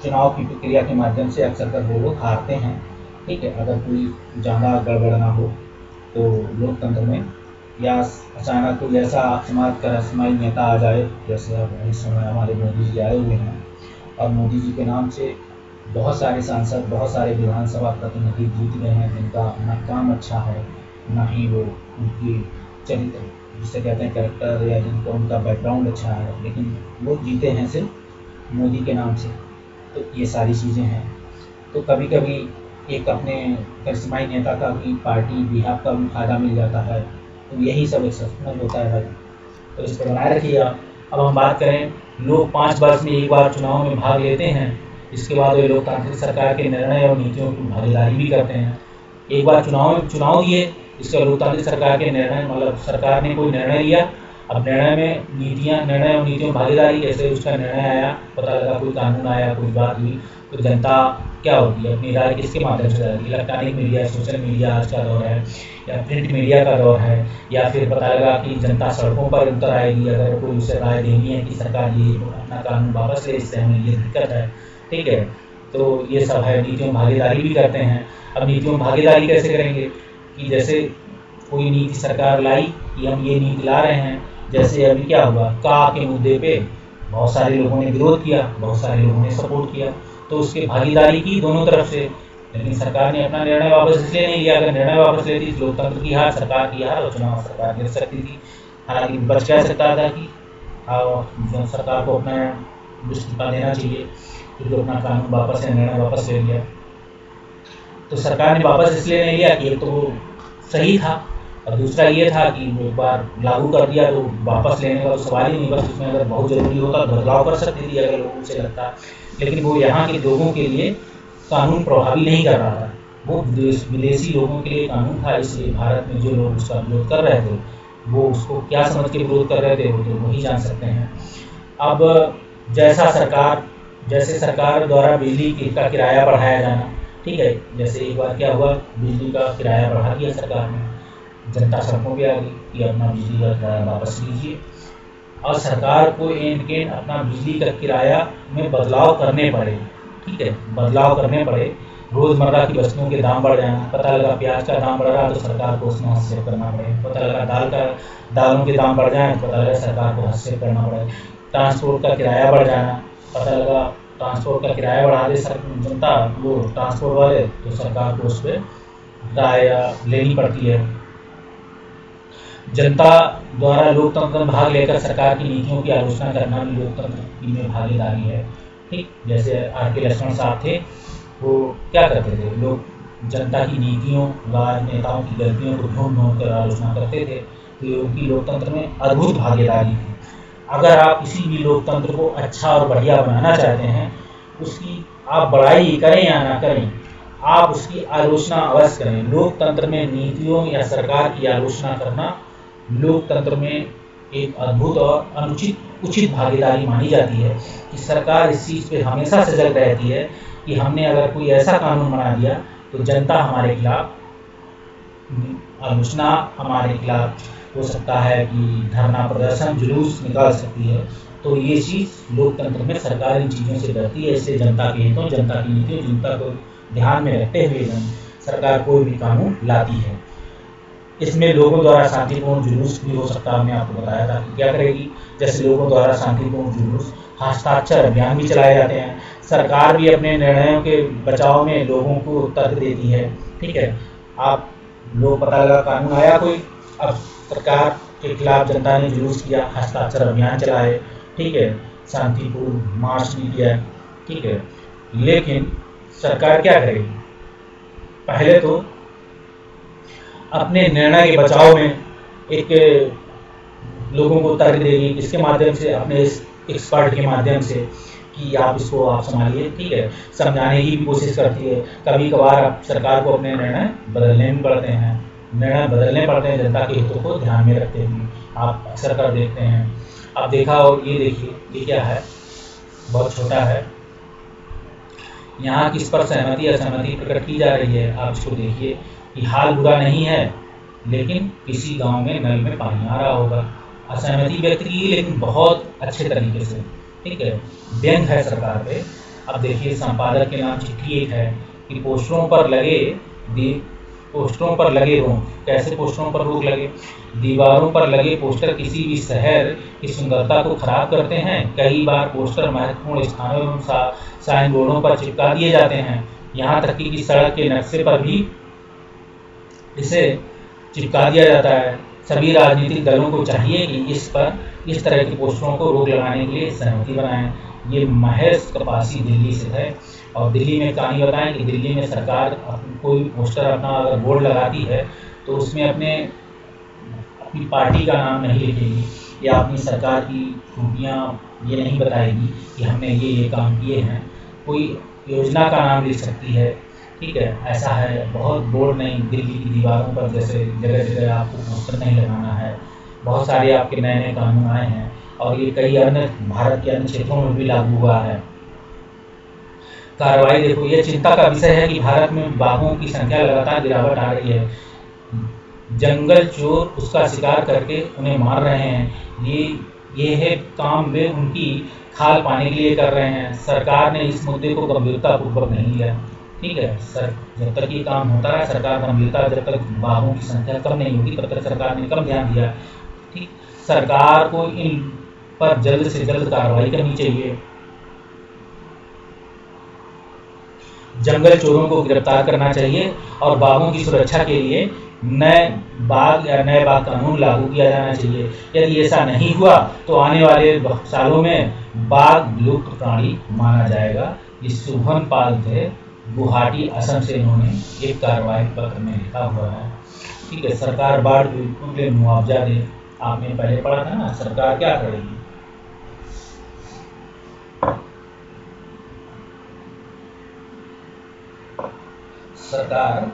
चुनाव की प्रक्रिया के माध्यम से अक्सर कर वो लोग हारते हैं। ठीक है, अगर कोई ज़्यादा गड़बड़ ना हो तो लोकतंत्र में, या अचानक कोई ऐसा समाज का रहस्यमय नेता आ जाए, जैसे अब इस समय हमारे मोदी जी आए हुए हैं, और मोदी जी के नाम से बहुत सारे सांसद, बहुत सारे विधानसभा प्रतिनिधि जीत गए हैं, जिनका ना काम अच्छा है, ना ही वो उनकी चरित्र, जिसे कहते हैं कैरेक्टर, या जिनका उनका बैकग्राउंड अच्छा है, लेकिन वो जीते हैं सिर्फ मोदी के नाम से। तो ये सारी चीज़ें हैं। तो कभी कभी एक अपने करिश्माई नेता का भी, पार्टी बिहार का भी फायदा मिल जाता है, तो यही सब एक्सेप्शनल होता है भाई, तो इस पर बनाए रखिए आप। अब हम बात करें, लोग 5 वर्ष में एक बार चुनाव में भाग लेते हैं, इसके बाद वे लोकतांत्रिक सरकार के निर्णय और नीतियों की भागीदारी भी करते हैं। एक बार चुनाव दिए, इसका लोकतांत्रिक सरकार के निर्णय, मतलब सरकार ने कोई निर्णय लिया, अब निर्णय में निर्णय और नीतियों में भागीदारी कैसे, उसका निर्णय आया, पता लगा कोई कानून आया, कोई बात हुई, तो जनता क्या होती है, अपनी राय किसके माध्यम से जाती है, इलेक्ट्रॉनिक मीडिया, सोशल मीडिया आज का दौर है, या प्रिंट मीडिया का दौर है, या फिर पता लगा कि जनता सड़कों पर उतर आएगी अगर कोई उसे राय देनी है कि सरकार ये अपना कानून वापस ले, इससे हमें ये दिक्कत है, ठीक है। तो ये सब है, नीतियों में भागीदारी भी करते हैं। अब नीतियों में भागीदारी कैसे करेंगे कि जैसे कोई नीति सरकार लाई कि हम ये नीति ला रहे हैं, जैसे अभी क्या हुआ, का के मुद्दे पे बहुत सारे लोगों ने विरोध किया, बहुत सारे लोगों ने सपोर्ट किया, तो उसकी भागीदारी की दोनों तरफ से, लेकिन सरकार ने अपना निर्णय वापस इसलिए नहीं लिया, अगर निर्णय वापस लेती तो लोकतंत्र की हार, सरकार की हार, और चुनाव सरकार गिर सकती थी। हालांकि विपक्ष कह सकता था कि सरकार को अपना इस्तीफा देना चाहिए क्योंकि अपना कानून वापस या निर्णय वापस ले लिया। तो सरकार ने वापस इसलिए नहीं लिया कि एक तो वो सही था, और दूसरा ये था कि वो एक बार लागू कर दिया तो वापस लेने का तो सवाल ही नहीं, बस उसमें अगर बहुत ज़रूरी होता तो बदलाव कर सकती थी अगर लोगों से लगता, लेकिन वो यहाँ के लोगों के लिए कानून प्रभावी नहीं कर रहा था, वो विदेशी लोगों के लिए कानून था, इसलिए भारत में जो लोग उसका विरोध कर रहे थे वो उसको क्या समझ के विरोध कर रहे थे वो तो वही जान सकते हैं। अब जैसे सरकार द्वारा बिजली का किराया बढ़ाया जाना, ठीक है, जैसे एक बार क्या हुआ, बिजली का किराया बढ़ा दिया सरकार ने, जनता सड़कों पे आ गई कि अपना बिजली का किराया वापस लीजिए, और सरकार को एंड अपना बिजली का किराया में बदलाव करने पड़े, ठीक है, बदलाव करने पड़े। रोज़मर्रा की वस्तुओं के दाम बढ़ जाना, पता लगा प्याज का दाम बढ़ रहा तो सरकार को उसमें हस्तक्षेप करना पड़े, पता लगा दालों के दाम बढ़ जाए तो पता लगा सरकार को हस्तक्षेप करना पड़े, ट्रांसपोर्ट का किराया बढ़ जाना, पता लगा ट्रांसपोर्ट का किराया बढ़ा दे जनता, वो ट्रांसपोर्ट वाले, तो सरकार को उस पर राय लेनी पड़ती है। जनता द्वारा लोकतंत्र में भाग लेकर सरकार की नीतियों की आलोचना करना भी लोकतंत्र में भागीदारी है, ठीक। जैसे R.K. लक्ष्मण साहब थे, वो क्या करते थे, लोग जनता की नीतियों, राजनेताओं की गलतियों को ढूंढ कर आलोचना करते थे, तो उनकी लोकतंत्र में अद्भुत भागीदारी थी। अगर आप किसी भी लोकतंत्र को अच्छा और बढ़िया बनाना चाहते हैं, उसकी आप बड़ाई करें या ना करें, आप उसकी आलोचना अवश्य करें। लोकतंत्र में नीतियों या सरकार की आलोचना करना लोकतंत्र में एक अद्भुत और उचित भागीदारी मानी जाती है कि सरकार इस चीज़ पे हमेशा सजग रहती है कि हमने अगर कोई ऐसा कानून बना दिया तो जनता हमारे खिलाफ, आलोचना हमारे खिलाफ हो सकता है कि धरना प्रदर्शन जुलूस निकाल सकती है, तो ये चीज़ लोकतंत्र में सरकार इन चीज़ों से डरती है। इससे जनता के हितों, जनता की नीतियों, जनता को ध्यान में रखते हुए सरकार कोई भी कानून लाती है। इसमें लोगों द्वारा शांतिपूर्ण जुलूस भी हो सकता है, हमने आपको बताया था कि क्या करेगी, जैसे लोगों द्वारा शांतिपूर्ण जुलूस, हस्ताक्षर अभियान भी चलाए जाते हैं, सरकार भी अपने निर्णयों के बचाव में लोगों को तर्क देती है, ठीक है। आप लोग पता लगा कानून आया कोई, अब सरकार के खिलाफ जनता ने जुलूस किया, हस्ताक्षर अभियान चलाए, ठीक है, शांतिपूर्ण मार्च भी किया, ठीक है, लेकिन सरकार क्या करेगी, पहले तो अपने निर्णय के बचाव में एक लोगों को तर्क देगी, इसके माध्यम से, अपने एक्सपर्ट के माध्यम से कि आप इसको आप संभालिए, ठीक है, समझाने की भी कोशिश करती है। कभी कभार सरकार को अपने निर्णय बदलने भी पड़ते हैं, जनता के हितों को ध्यान में रखते हुए, आप अक्सर कर देखते हैं। अब देखा, और ये देखिए, ये क्या है, बहुत छोटा है, यहाँ किस पर सहमति असहमति प्रकट की जा रही है। आप इसको देखिए कि हाल बुरा नहीं है, लेकिन किसी गांव में नल में पानी आ रहा होगा। असहमति व्यक्त की, लेकिन बहुत अच्छे तरीके से, ठीक है, व्यंग है सरकार पे। अब देखिए, संपादक के नाम चिट्ठी एक है कि पोस्टरों पर लगे रोक, कैसे पोस्टरों पर रोक लगे, दीवारों पर लगे पोस्टर किसी भी शहर की सुंदरता को खराब करते हैं। कई बार पोस्टर महत्वपूर्ण स्थानों एवं साइन बोर्डों पर चिपका दिए जाते हैं, यहाँ तक कि सड़क के नक्शे पर भी इसे चिपका दिया जाता है। सभी राजनीतिक दलों को चाहिए कि इस तरह के पोस्टरों को रोक लगाने के लिए सहमति बनाएं। ये महेश कपासी दिल्ली से है, और दिल्ली में कहानी बताएं कि दिल्ली में सरकार कोई पोस्टर अपना अगर बोर्ड लगाती है तो उसमें अपनी पार्टी का नाम नहीं लिखेगी, या अपनी सरकार की खूबियाँ ये नहीं बताएगी कि हमने ये काम किए हैं, कोई योजना का नाम लिख सकती है, ठीक है। ऐसा है, बहुत बोर्ड नहीं, दिल्ली की दीवारों पर जैसे जगह जगह आपको पोस्टर नहीं लगाना है, बहुत सारे आपके नए नए कानून आए हैं और ये कई अन्य भारत के अन्य क्षेत्रों में भी लागू हुआ है। कार्रवाई देखो, ये चिंता का विषय है कि भारत में बाघों की संख्या लगातार गिरावट आ रही है। जंगल चोर उसका शिकार करके उन्हें मार रहे हैं। ये है काम वे उनकी खाल पाने के लिए कर रहे हैं। सरकार ने इस मुद्दे को गंभीरतापूर्वक नहीं लिया। ठीक है सर, जब तक ये काम होता है सरकार गंभीरता, जब तक बाघों की संख्या कम नहीं होगी तब तक सरकार ने कम ध्यान दिया। ठीक, सरकार को इन पर जल्द से जल्द कार्रवाई करनी चाहिए। जंगल चोरों को गिरफ्तार करना चाहिए और बाघों की सुरक्षा के लिए नए बाघ कानून लागू किया जाना चाहिए। यदि ऐसा नहीं हुआ तो आने वाले सालों में बाघ विलुप्त प्राणी माना जाएगा। ये शुभन पाल थे, गुवाहाटी असम से, इन्होंने एक कार्रवाई पत्र में लिखा हुआ है। ठीक है, सरकार बाढ़ पीड़ितों के लिए मुआवजा दे। आपने पहले पढ़ा था ना, सरकार क्या करेगी? सरकार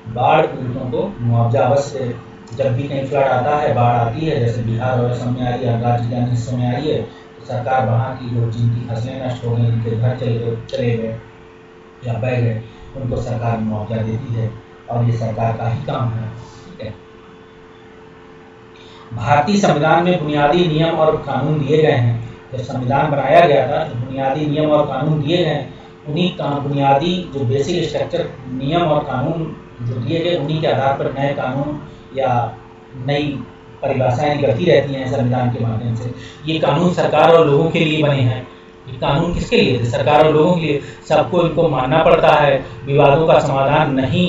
बाढ़ पीड़ितों को मुआवजा अवश्य दे। जब भी कहीं फ्लड आता है, बाढ़ आती है, जैसे बिहार और असम में आई है, राज्य के अन्य हिस्सों में आई है, तो सरकार वहाँ की जो जिनकी फसलें नष्ट हो गई, जिनके घर चले गए या बह गए, उनको सरकार मुआवजा देती है और ये सरकार का ही काम है। ठीक है, भारतीय संविधान में बुनियादी नियम और कानून दिए गए हैं। जब संविधान बनाया गया था तो बुनियादी नियम और कानून दिए गए। उन्हीं का बुनियादी जो बेसिक स्ट्रक्चर नियम और कानून जो दिए गए, उन्हीं के आधार पर नए कानून या नई परिभाषाएं निकलती रहती हैं संविधान के माध्यम से। ये कानून सरकार और लोगों के लिए बने हैं। ये कानून किसके लिए थे? सरकार और लोगों के लिए। सबको इनको मानना पड़ता है। विवादों का समाधान नहीं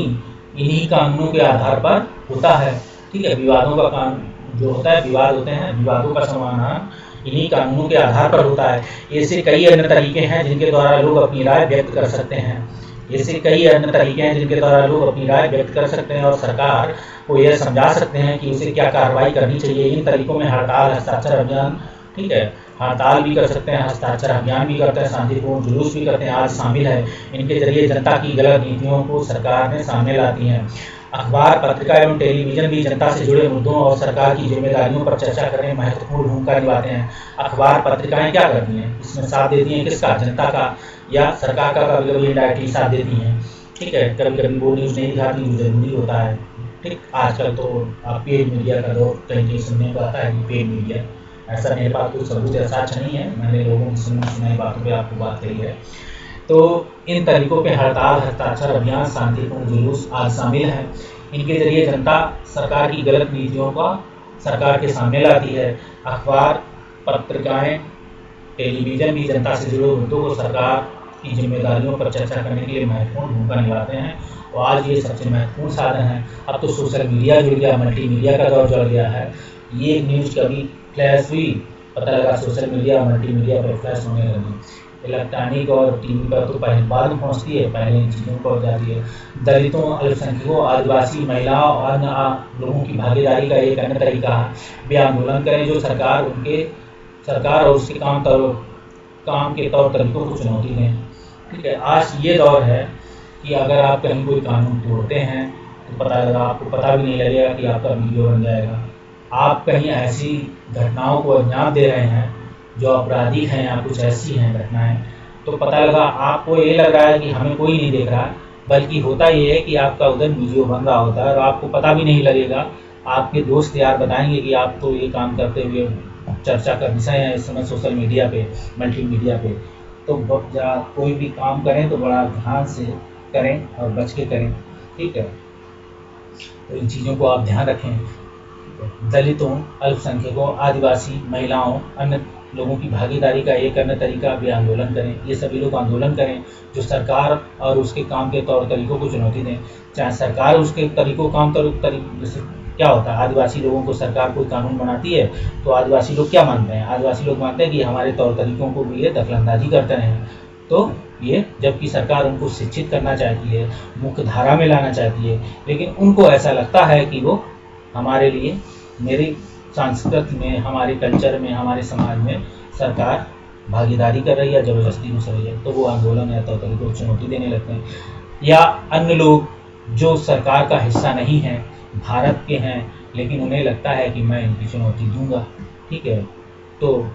इन्हीं कानूनों के आधार पर होता है। ठीक है, विवादों का कानून जो होता है, विवाद होते हैं, विवादों का समाधान इन्हीं कानूनों के आधार पर होता है। ऐसे कई अन्य तरीके हैं जिनके द्वारा लोग अपनी राय व्यक्त कर सकते हैं। ऐसे कई अन्य तरीके हैं जिनके द्वारा लोग अपनी राय व्यक्त कर सकते हैं और सरकार को यह समझा सकते हैं कि उसे क्या कार्रवाई करनी चाहिए। इन तरीकों में हड़ताल, हस्ताक्षर अभियान, ठीक है, हड़ताल भी कर सकते हैं, हस्ताक्षर अभियान भी करते हैं, शांतिपूर्ण जुलूस भी करते हैं, आज शामिल है। इनके जरिए जनता की गलत नीतियों को सरकार ने सामने लाती हैं। अखबार, पत्रिका एवं टेलीविजन भी जनता से जुड़े मुद्दों और सरकार की जिम्मेदारियों पर चर्चा करने में महत्वपूर्ण भूमिका निभाते हैं। अखबार, पत्रिकाएं क्या करती हैं? इसमें साथ देती हैं किसका? जनता का या सरकार का कभी कभी इनडायरेक्टली साथ देती हैं। ठीक है, कभी कभी वो न्यूज़ नहीं दिखाती जो जरूरी होता है। ठीक, आजकल तो पेड मीडिया का दौर कहीं कहीं सुनने को आता है कि पेड मीडिया, ऐसा मेरे पास कोई सबूत या साक्ष्य नहीं है, मैंने लोगों की सुनाई बातों पर आपको बात कही है। तो इन तरीकों पे हड़ताल, हस्ताक्षर अभियान, शांतिपूर्ण जुलूस आज शामिल हैं। इनके जरिए जनता सरकार की गलत नीतियों का सरकार के सामने लाती है। अखबार, पत्रिकाएं, टेलीविजन भी जनता से जुड़े मुद्दों को सरकार की जिम्मेदारियों पर चर्चा करने के लिए महत्वपूर्ण भूमिका निभाते हैं और आज ये सबसे महत्वपूर्ण साधन है। अब तो सोशल मीडिया जुड़ गया, मल्टीमीडिया का दौर चल गया है। ये न्यूज़ कभी फ्लैश हुई, पता लगा सोशल मीडिया, मल्टीमीडिया पर फ्लैश होने लगी। इलेक्ट्रॉनिक और टीवी पर तो पहले बाद में पहुँचती है, पहले इन चीज़ों पर पहुँच जाती है। दलितों, अल्पसंख्यकों, आदिवासी, महिलाओं और अन्य लोगों की भागीदारी का एक अन्य तरीका है वे आंदोलन करें जो सरकार और उसके काम के तौर तरीकों को चुनौती दें। ठीक है, आज ये दौर है कि अगर आप कहीं कोई कानून तोड़ते हैं तो आपको पता भी नहीं लगेगा कि आपका वीडियो बन जाएगा। आप कहीं ऐसी घटनाओं को अंजाम दे रहे हैं जो आपराधिक हैं या कुछ ऐसी हैं घटनाएं, तो पता लगा, आपको ये लग रहा है कि हमें कोई नहीं देख रहा, बल्कि होता ये है कि आपका उधर वीडियो बन रहा होता है और आपको पता भी नहीं लगेगा। आपके दोस्त यार बताएंगे कि आप तो ये काम करते हुए चर्चा का विषय है इस समय सोशल मीडिया पे, मल्टीमीडिया पे। तो कोई भी काम करें तो बड़ा ध्यान से करें और बच के करें। ठीक है, तो इन चीज़ों को आप ध्यान रखें। दलितों, अल्पसंख्यकों, आदिवासी, महिलाओं, अन्य लोगों की भागीदारी का एक अन्य तरीका भी आंदोलन करें। ये सभी लोग आंदोलन करें जो सरकार और उसके काम के तौर तरीकों को चुनौती दें। चाहे सरकार उसके तरीकों काम जैसे क्या होता है, आदिवासी लोगों को सरकार कोई कानून बनाती है तो आदिवासी लोग क्या मानते हैं? आदिवासी लोग मानते हैं कि हमारे तौर तरीकों को भी ये दखलंदाजी करते हैं। तो ये, जबकि सरकार उनको शिक्षित करना चाहती है, मुख्य धारा में लाना चाहती है, लेकिन उनको ऐसा लगता है कि वो हमारे लिए, मेरी संस्कृति में, हमारे कल्चर में, हमारे समाज में सरकार भागीदारी कर रही है, ज़बरदस्ती घुस रही है, तो वो आंदोलन या तौर तरीकों को चुनौती देने लगते हैं। या अन्य लोग जो सरकार का हिस्सा नहीं है, भारत के हैं, लेकिन उन्हें लगता है कि मैं इनकी चुनौती दूंगा। ठीक है, तो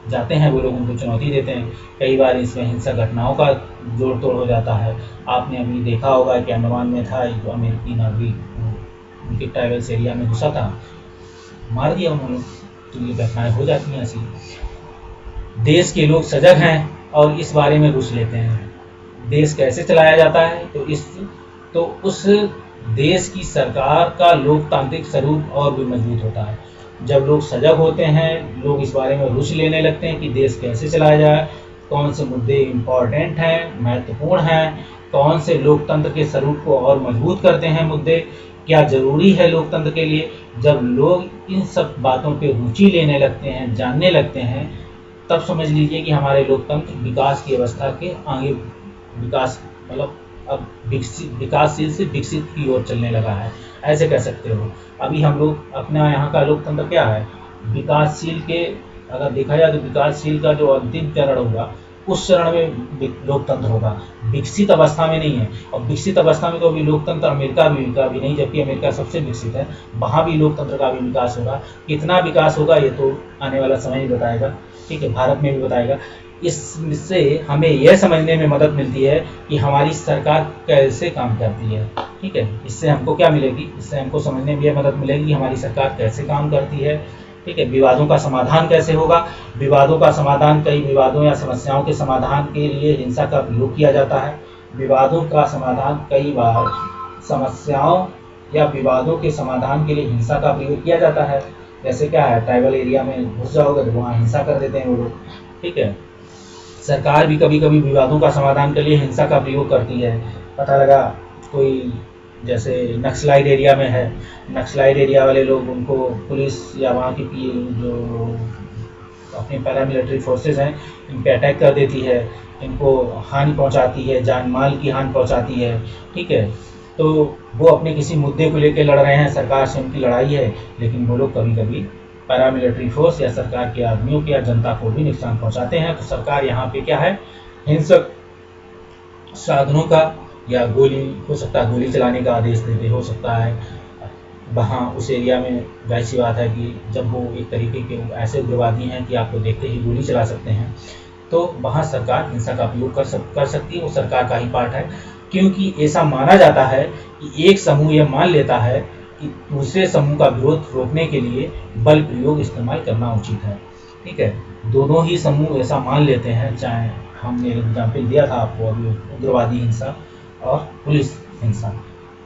जाते हैं वो लोग, उनको चुनौती देते हैं। कई बार इसमें हिंसक घटनाओं का जोड़ तोड़ हो जाता है। आपने अभी देखा होगा कि अंडमान में था एक अमेरिकी नागरिक, उनके ट्राइबल्स एरिया में घुसा था, मार दिया उन्होंने। तो ये घटनाएं हो जाती हैं ऐसी। देश के लोग सजग हैं और इस बारे में घुस लेते हैं। देश कैसे चलाया जाता है, तो उस देश की सरकार का लोकतांत्रिक स्वरूप और भी मजबूत होता है। जब लोग सजग होते हैं, लोग इस बारे में रुचि लेने लगते हैं कि देश कैसे चलाया जाए, कौन से मुद्दे इम्पॉर्टेंट हैं, महत्वपूर्ण हैं, कौन से लोकतंत्र के स्वरूप को और मजबूत करते हैं मुद्दे, क्या जरूरी है लोकतंत्र के लिए। जब लोग इन सब बातों पे रुचि लेने लगते हैं, जानने लगते हैं, तब समझ लीजिए कि हमारे लोकतंत्र विकास की अवस्था के आगे, विकास मतलब अब विकासशील से विकसित की ओर चलने लगा है, ऐसे कह सकते हो। अभी हम लोग अपना यहाँ का लोकतंत्र क्या है, विकासशील के, अगर देखा जाए तो विकासशील का जो अंतिम चरण होगा उस चरण में लोकतंत्र होगा, विकसित अवस्था में नहीं है। और विकसित अवस्था में तो अभी लोकतंत्र अमेरिका का भी नहीं, जबकि अमेरिका सबसे विकसित है, वहाँ भी लोकतंत्र का भी विकास होगा। कितना विकास होगा ये तो आने वाला समय ही बताएगा। ठीक है, भारत में भी बताएगा। इससे हमें यह समझने में मदद मिलती है कि हमारी सरकार कैसे काम करती है। ठीक है, इससे हमको क्या मिलेगी, इससे हमको समझने में यह मदद मिलेगी कि हमारी सरकार कैसे काम करती है। ठीक है, विवादों का समाधान कैसे होगा। विवादों का समाधान, कई विवादों या समस्याओं के समाधान के लिए हिंसा का प्रयोग किया जाता है। विवादों का समाधान कई बार, समस्याओं या विवादों के समाधान के लिए हिंसा का प्रयोग किया जाता है। जैसे क्या है, ट्राइबल एरिया में घुस जाओगे तो वहाँ हिंसा कर देते हैं वो लोग। ठीक है, सरकार भी कभी कभी विवादों का समाधान के लिए हिंसा का प्रयोग करती है। पता लगा कोई, जैसे नक्सलाइट एरिया में है, नक्सलाइट एरिया वाले लोग, उनको पुलिस या वहाँ की जो अपने पैरामिलिट्री फोर्सेस हैं, इन पे अटैक कर देती है, इनको हानि पहुँचाती है, जान माल की हानि पहुँचाती है। ठीक है, तो वो अपने किसी मुद्दे को लेकर लड़ रहे हैं, सरकार से उनकी लड़ाई है, लेकिन वो लोग कभी कभी पैरामिलिट्री फोर्स या सरकार के आदमियों के या जनता को भी नुकसान पहुंचाते हैं। तो सरकार यहाँ पे क्या है, हिंसक साधनों का या गोली, हो सकता है गोली चलाने का आदेश देते, हो सकता है वहाँ उस एरिया में वैसी बात है कि जब वो एक तरीके के ऐसे उग्रवादी हैं कि आपको देखते ही गोली चला सकते हैं, तो वहाँ सरकार हिंसा का उपयोग कर सकती है। वो सरकार का ही पार्ट है, क्योंकि ऐसा माना जाता है कि एक समूह यह मान लेता है कि दूसरे समूह का विरोध रोकने के लिए बल प्रयोग इस्तेमाल करना उचित है। ठीक है, दोनों ही समूह ऐसा मान लेते हैं, चाहे हमने एग्जाम्पल दिया था आपको अभी, उग्रवादी हिंसा और पुलिस हिंसा,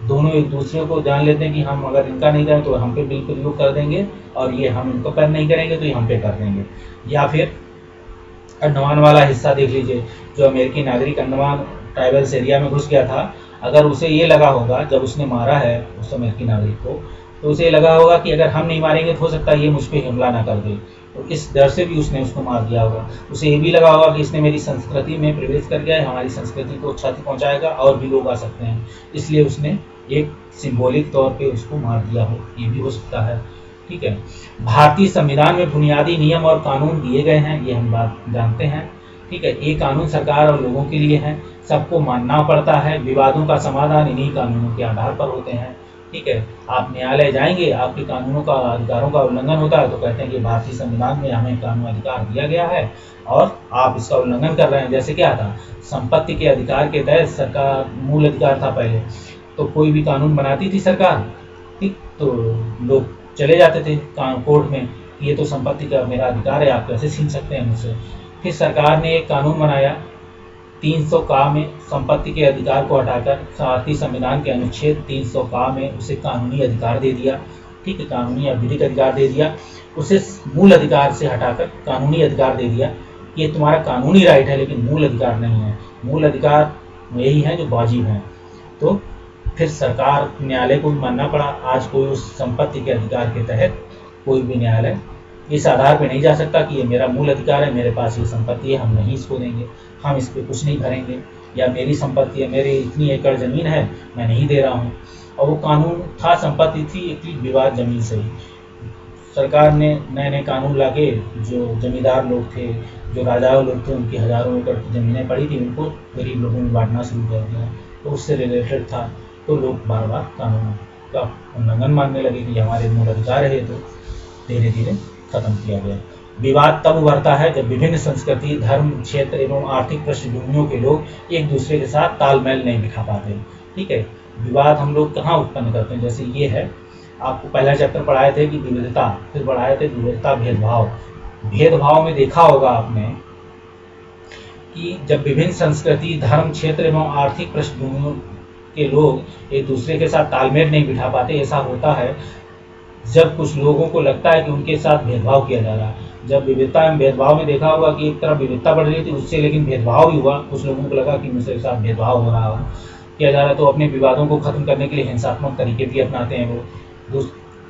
दोनों एक दूसरे को जान लेते हैं कि हम अगर इनका नहीं करें तो हम पे बिल प्रयोग कर देंगे, और ये हम इनको पर नहीं करेंगे तो ये हम पे कर देंगे। या फिर अंडमान वाला हिस्सा देख लीजिए, जो अमेरिकी नागरिक अंडमान ट्राइबल्स एरिया में घुस गया था, अगर उसे ये लगा होगा जब उसने मारा है उस अमेरिकी नागरिक को, तो उसे लगा होगा कि अगर हम नहीं मारेंगे तो हो सकता है ये मुझ पर हमला ना कर दे, तो इस डर से भी उसने उसको मार दिया होगा। उसे ये भी लगा होगा कि इसने मेरी संस्कृति में प्रवेश कर गया है, हमारी संस्कृति को क्षति पहुंचाएगा और भी लोग आ सकते हैं, इसलिए उसने एक सिंबॉलिक तौर पे उसको मार दिया हो, ये भी हो सकता है। ठीक है, भारतीय संविधान में बुनियादी नियम और कानून दिए गए हैं, ये हम बात जानते हैं। ठीक है, ये कानून सरकार और लोगों के लिए हैं, सबको मानना पड़ता है। विवादों का समाधान इन्हीं कानूनों के आधार पर होते हैं। ठीक है, आप न्यायालय जाएंगे, आपके कानूनों का, अधिकारों का उल्लंघन होता है तो कहते हैं कि भारतीय संविधान में हमें कानून अधिकार दिया गया है और आप इसका उल्लंघन कर रहे हैं। जैसे क्या था, संपत्ति के अधिकार के तहत सरकार, मूल अधिकार था पहले, तो कोई भी कानून बनाती थी सरकार, ठीक, तो लोग चले जाते थे कोर्ट में, ये तो संपत्ति का मेरा अधिकार है, आप कैसे छीन सकते हैं मुझसे। फिर सरकार ने एक कानून बनाया 300 का में, संपत्ति के अधिकार को हटाकर भारतीय संविधान के अनुच्छेद 300 का में उसे कानूनी अधिकार दे दिया। ठीक है, कानूनी या विधिक अधिकार दे दिया, उसे मूल अधिकार से हटाकर कानूनी अधिकार दे दिया। ये तुम्हारा कानूनी राइट है लेकिन मूल अधिकार नहीं है, मूल अधिकार यही है जो वाजिब हैं। तो फिर सरकार, न्यायालय को भी मानना पड़ा। आज कोई उस संपत्ति के अधिकार के तहत कोई भी न्यायालय इस आधार पर नहीं जा सकता कि ये मेरा मूल अधिकार है, मेरे पास ये संपत्ति है, हम नहीं इसको देंगे, हम इस पर कुछ नहीं भरेंगे, या मेरी संपत्ति है, मेरी इतनी एकड़ ज़मीन है, मैं नहीं दे रहा हूँ। और वो कानून था, संपत्ति थी एक विवाद ज़मीन से ही। सरकार ने नए नए कानून लाके, जो जमींदार लोग थे, जो राजाओं लोग थे, उनकी हज़ारों एकड़ की ज़मीनें पड़ी थी, उनको गरीब लोगों में बांटना शुरू कर दिया, तो उससे रिलेटेड था। तो लोग बार बार कानून का उल्लंघन मानने लगे कि हमारे मूल अधिकार है, तो धीरे धीरे खत्म किया गया। विवाद तब उभरता है जब विभिन्न संस्कृति, धर्म, क्षेत्र एवं आर्थिक पृष्ठभूमियों के लोग एक दूसरे के साथ तालमेल नहीं बिठा पाते। ठीक है, विवाद हम लोग कहाँ उत्पन्न करते हैं, जैसे ये है, आपको पहला चैप्टर पढ़ाए थे कि विविधता, फिर पढ़ाए थे विविधता भेदभाव। भेदभाव में देखा होगा आपने कि जब विभिन्न संस्कृति, धर्म, क्षेत्र एवं आर्थिक पृष्ठभूमियों के लोग एक दूसरे के साथ तालमेल नहीं बिठा पाते, ऐसा होता है जब कुछ लोगों को लगता है कि उनके साथ भेदभाव किया जा रहा है। जब विविधता एवं भेदभाव में देखा होगा कि एक तरफ विविधता बढ़ रही थी, उससे लेकिन भेदभाव भी हुआ, कुछ लोगों को लगा कि मुझसे साथ भेदभाव हो रहा है, किया जा रहा है, तो अपने विवादों को खत्म करने के लिए हिंसात्मक तरीके भी अपनाते हैं वो।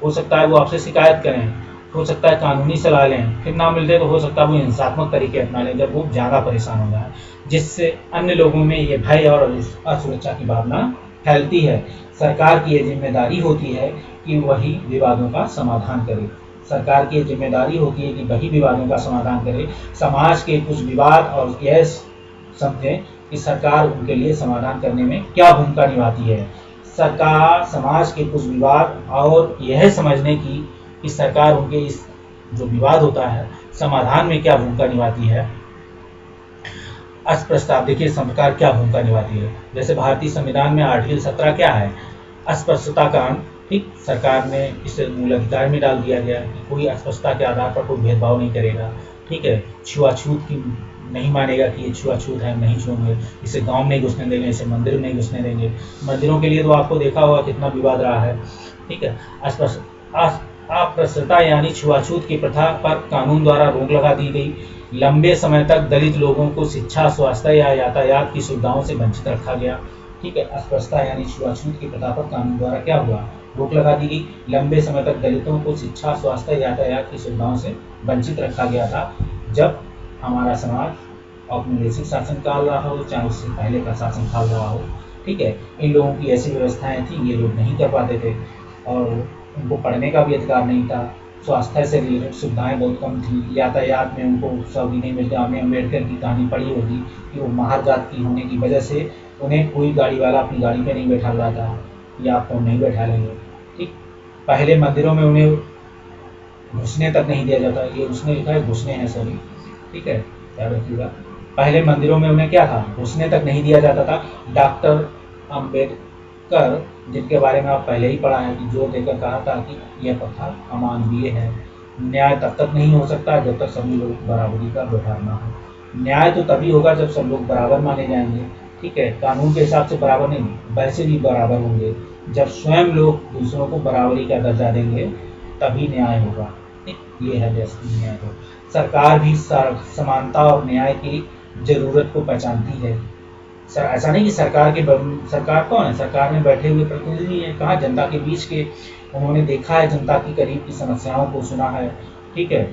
हो सकता है वो आपसे शिकायत करें, हो सकता है कानूनी सलाह लें, फिर ना मिलते तो हो सकता है वो हिंसात्मक तरीके अपना लें जब वो ज़्यादा परेशान हो जाए, जिससे अन्य लोगों में ये भय और असुरक्षा की भावना फैलती है। सरकार की ये जिम्मेदारी होती है कि वही विवादों का समाधान करे। सरकार की ये जिम्मेदारी होती है कि वही विवादों का समाधान करे। समाज के कुछ विवाद और यह समझें कि सरकार उनके लिए समाधान करने में क्या भूमिका निभाती है। सरकार समाज के कुछ विवाद और यह समझने की कि सरकार उनके इस जो विवाद होता है समाधान में क्या भूमिका निभाती है। अस्पृश्यता, देखिए सरकार क्या भूमिका निभाती है। जैसे भारतीय संविधान में आर्टिकल 17 क्या है, अस्पृश्यता कांड। ठीक, सरकार ने इसे मूल अधिकार में डाल दिया गया कि कोई अस्पृश्यता के आधार पर कोई भेदभाव नहीं करेगा। ठीक है, छुआछूत की नहीं मानेगा कि ये छुआछूत है, नहीं छूएंगे, इसे गांव में नहीं घुसने देंगे, इसे मंदिर में नहीं घुसने देंगे। मंदिरों के लिए तो आपको देखा होगा कितना विवाद रहा है। ठीक है, अस्पृश्यता यानी छुआछूत की प्रथा पर कानून द्वारा रोक लगा दी गई। लंबे समय तक दलित लोगों को शिक्षा, स्वास्थ्य या यातायात की सुविधाओं से वंचित रखा गया। ठीक है, अस्पृश्यता यानी छुआछूत की प्रथा पर कानून द्वारा क्या हुआ, रोक लगा दी गई। लंबे समय तक दलितों को शिक्षा, स्वास्थ्य, यातायात की सुविधाओं से वंचित रखा गया था। जब हमारा समाज औपनिवेशिक शासन काल रहा हो, चाहे उससे पहले का शासन काल रहा हो, ठीक है, इन लोगों की ऐसी व्यवस्थाएं थी, ये लोग नहीं कर पाते थे और उनको पढ़ने का भी अधिकार नहीं था। स्वास्थ्य से रिलेटेड सुविधाएं बहुत कम थी, यातायात में उनको सभी नहीं मिलते। आपने अम्बेडकर की कहानी पढ़ी होगी कि वो महार जाति होने की वजह से उन्हें कोई गाड़ी वाला अपनी गाड़ी पे नहीं बैठा रहा था, या आपको नहीं बैठा लेंगे। ठीक, पहले मंदिरों में उन्हें घुसने तक नहीं दिया जाता, ये उसने लिखा है घुसने हैं, सॉरी। ठीक है, याद रखिएगा, पहले मंदिरों में उन्हें क्या था, घुसने तक नहीं दिया जाता था। डॉक्टर अम्बेडकर, जिनके बारे में आप पहले ही पढ़ा है, कि जोर देकर कहा था कि यह प्रथा अमानवीय है। न्याय तब तक नहीं हो सकता जब तक सभी लोग बराबरी का व्यवहार ना हो। न्याय तो तभी होगा जब सब लोग बराबर माने जाएंगे। ठीक है, कानून के हिसाब से बराबर नहीं, वैसे भी बराबर होंगे। जब स्वयं लोग दूसरों को बराबरी का दर्जा देंगे तभी न्याय होगा। ये है देश की न्याय। तो सरकार भी समानता और न्याय की जरूरत को पहचानती है। सर, ऐसा नहीं कि सरकार कौन है, सरकार में बैठे हुए प्रतिनिधि हैं, कहाँ जनता के बीच के, उन्होंने देखा है जनता की करीब की समस्याओं को सुना है। ठीक है,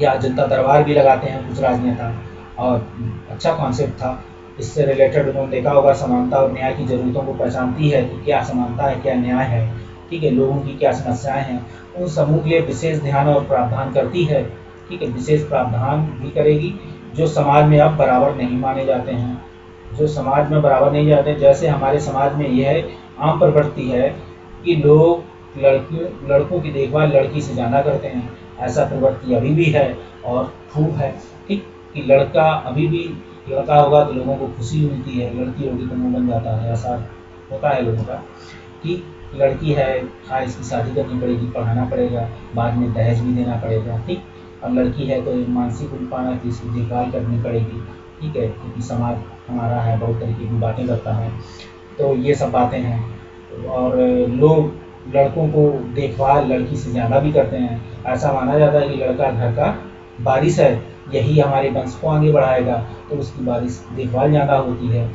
या जनता दरबार भी लगाते हैं कुछ राजनेता, और अच्छा कॉन्सेप्ट था। इससे रिलेटेड उन्होंने देखा होगा समानता और न्याय की जरूरतों को पहचानती है कि क्या समानता है, क्या न्याय है। ठीक है, लोगों की क्या समस्याएं हैं, उन समूह के लिए विशेष ध्यान और प्रावधान करती है। ठीक है, विशेष प्रावधान भी करेगी जो समाज में अब बराबर नहीं माने जाते हैं, जो समाज में बराबर नहीं जाते। जैसे हमारे समाज में यह आम प्रवृत्ति है कि लोग लड़कों की देखभाल लड़की से ज़्यादा करते हैं। ऐसा प्रवृत्ति अभी भी है और खूब है। ठीक, कि लड़का अभी भी लड़का होगा तो लोगों को खुशी मिलती है, लड़की होगी तो मुँह बन जाता है। ऐसा होता है लोगों का कि लड़की है, हाँ इसकी शादी करनी पड़ेगी, पढ़ाना पड़ेगा, बाद में दहेज भी देना पड़ेगा। ठीक, और लड़की है तो मानसिक रूप पाना की इसकी देखभाल करनी पड़ेगी। ठीक है, क्योंकि समाज हमारा है, बहुत तरीके की बातें करता है। तो ये सब बातें हैं, और लोग लड़कों को देखभाल लड़की से ज़्यादा भी करते हैं। ऐसा माना जाता है कि लड़का घर का वारिस है, यही हमारे वंश को आगे बढ़ाएगा, तो उसकी वारिस देखभाल ज़्यादा होती है।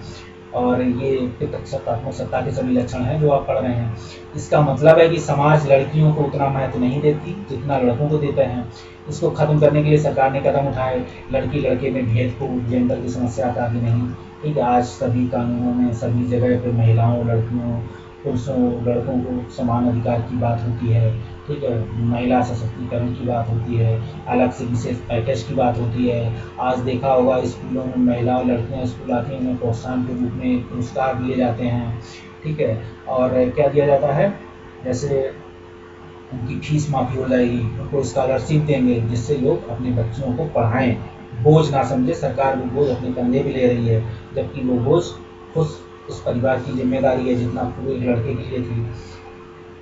और ये पितृसत्तात्मक सत्ता के सभी लक्षण हैं जो आप पढ़ रहे हैं। इसका मतलब है कि समाज लड़कियों को उतना महत्व नहीं देती जितना लड़कों को देते हैं। इसको खत्म करने के लिए सरकार ने कदम उठाए। लड़की लड़के में भेद को, जेंडर की समस्या का भी नहीं। ठीक है, आज सभी कानूनों में सभी जगह पे महिलाओं, लड़कियों, पुरुषों, लड़कों को समान अधिकार की बात होती है। ठीक है, महिला सशक्तिकरण की बात होती है, अलग से विशेष पैकेज की बात होती है। आज देखा होगा स्कूलों में महिला और लड़कियां स्कूल आती हैं, उन्हें प्रोत्साहन के रूप में पुरस्कार दिए जाते हैं। ठीक है। और क्या दिया जाता है, जैसे उनकी फीस माफ़ी हो जाएगी, उनको स्कॉलरशिप देंगे, जिससे लोग अपने बच्चों को पढ़ाएं, बोझ ना समझे। सरकार वो बोझ अपने कंधे पे ले रही है, जबकि वो बोझ खुद उस परिवार की जिम्मेदारी है जितना पूरे लड़के के लिए थी।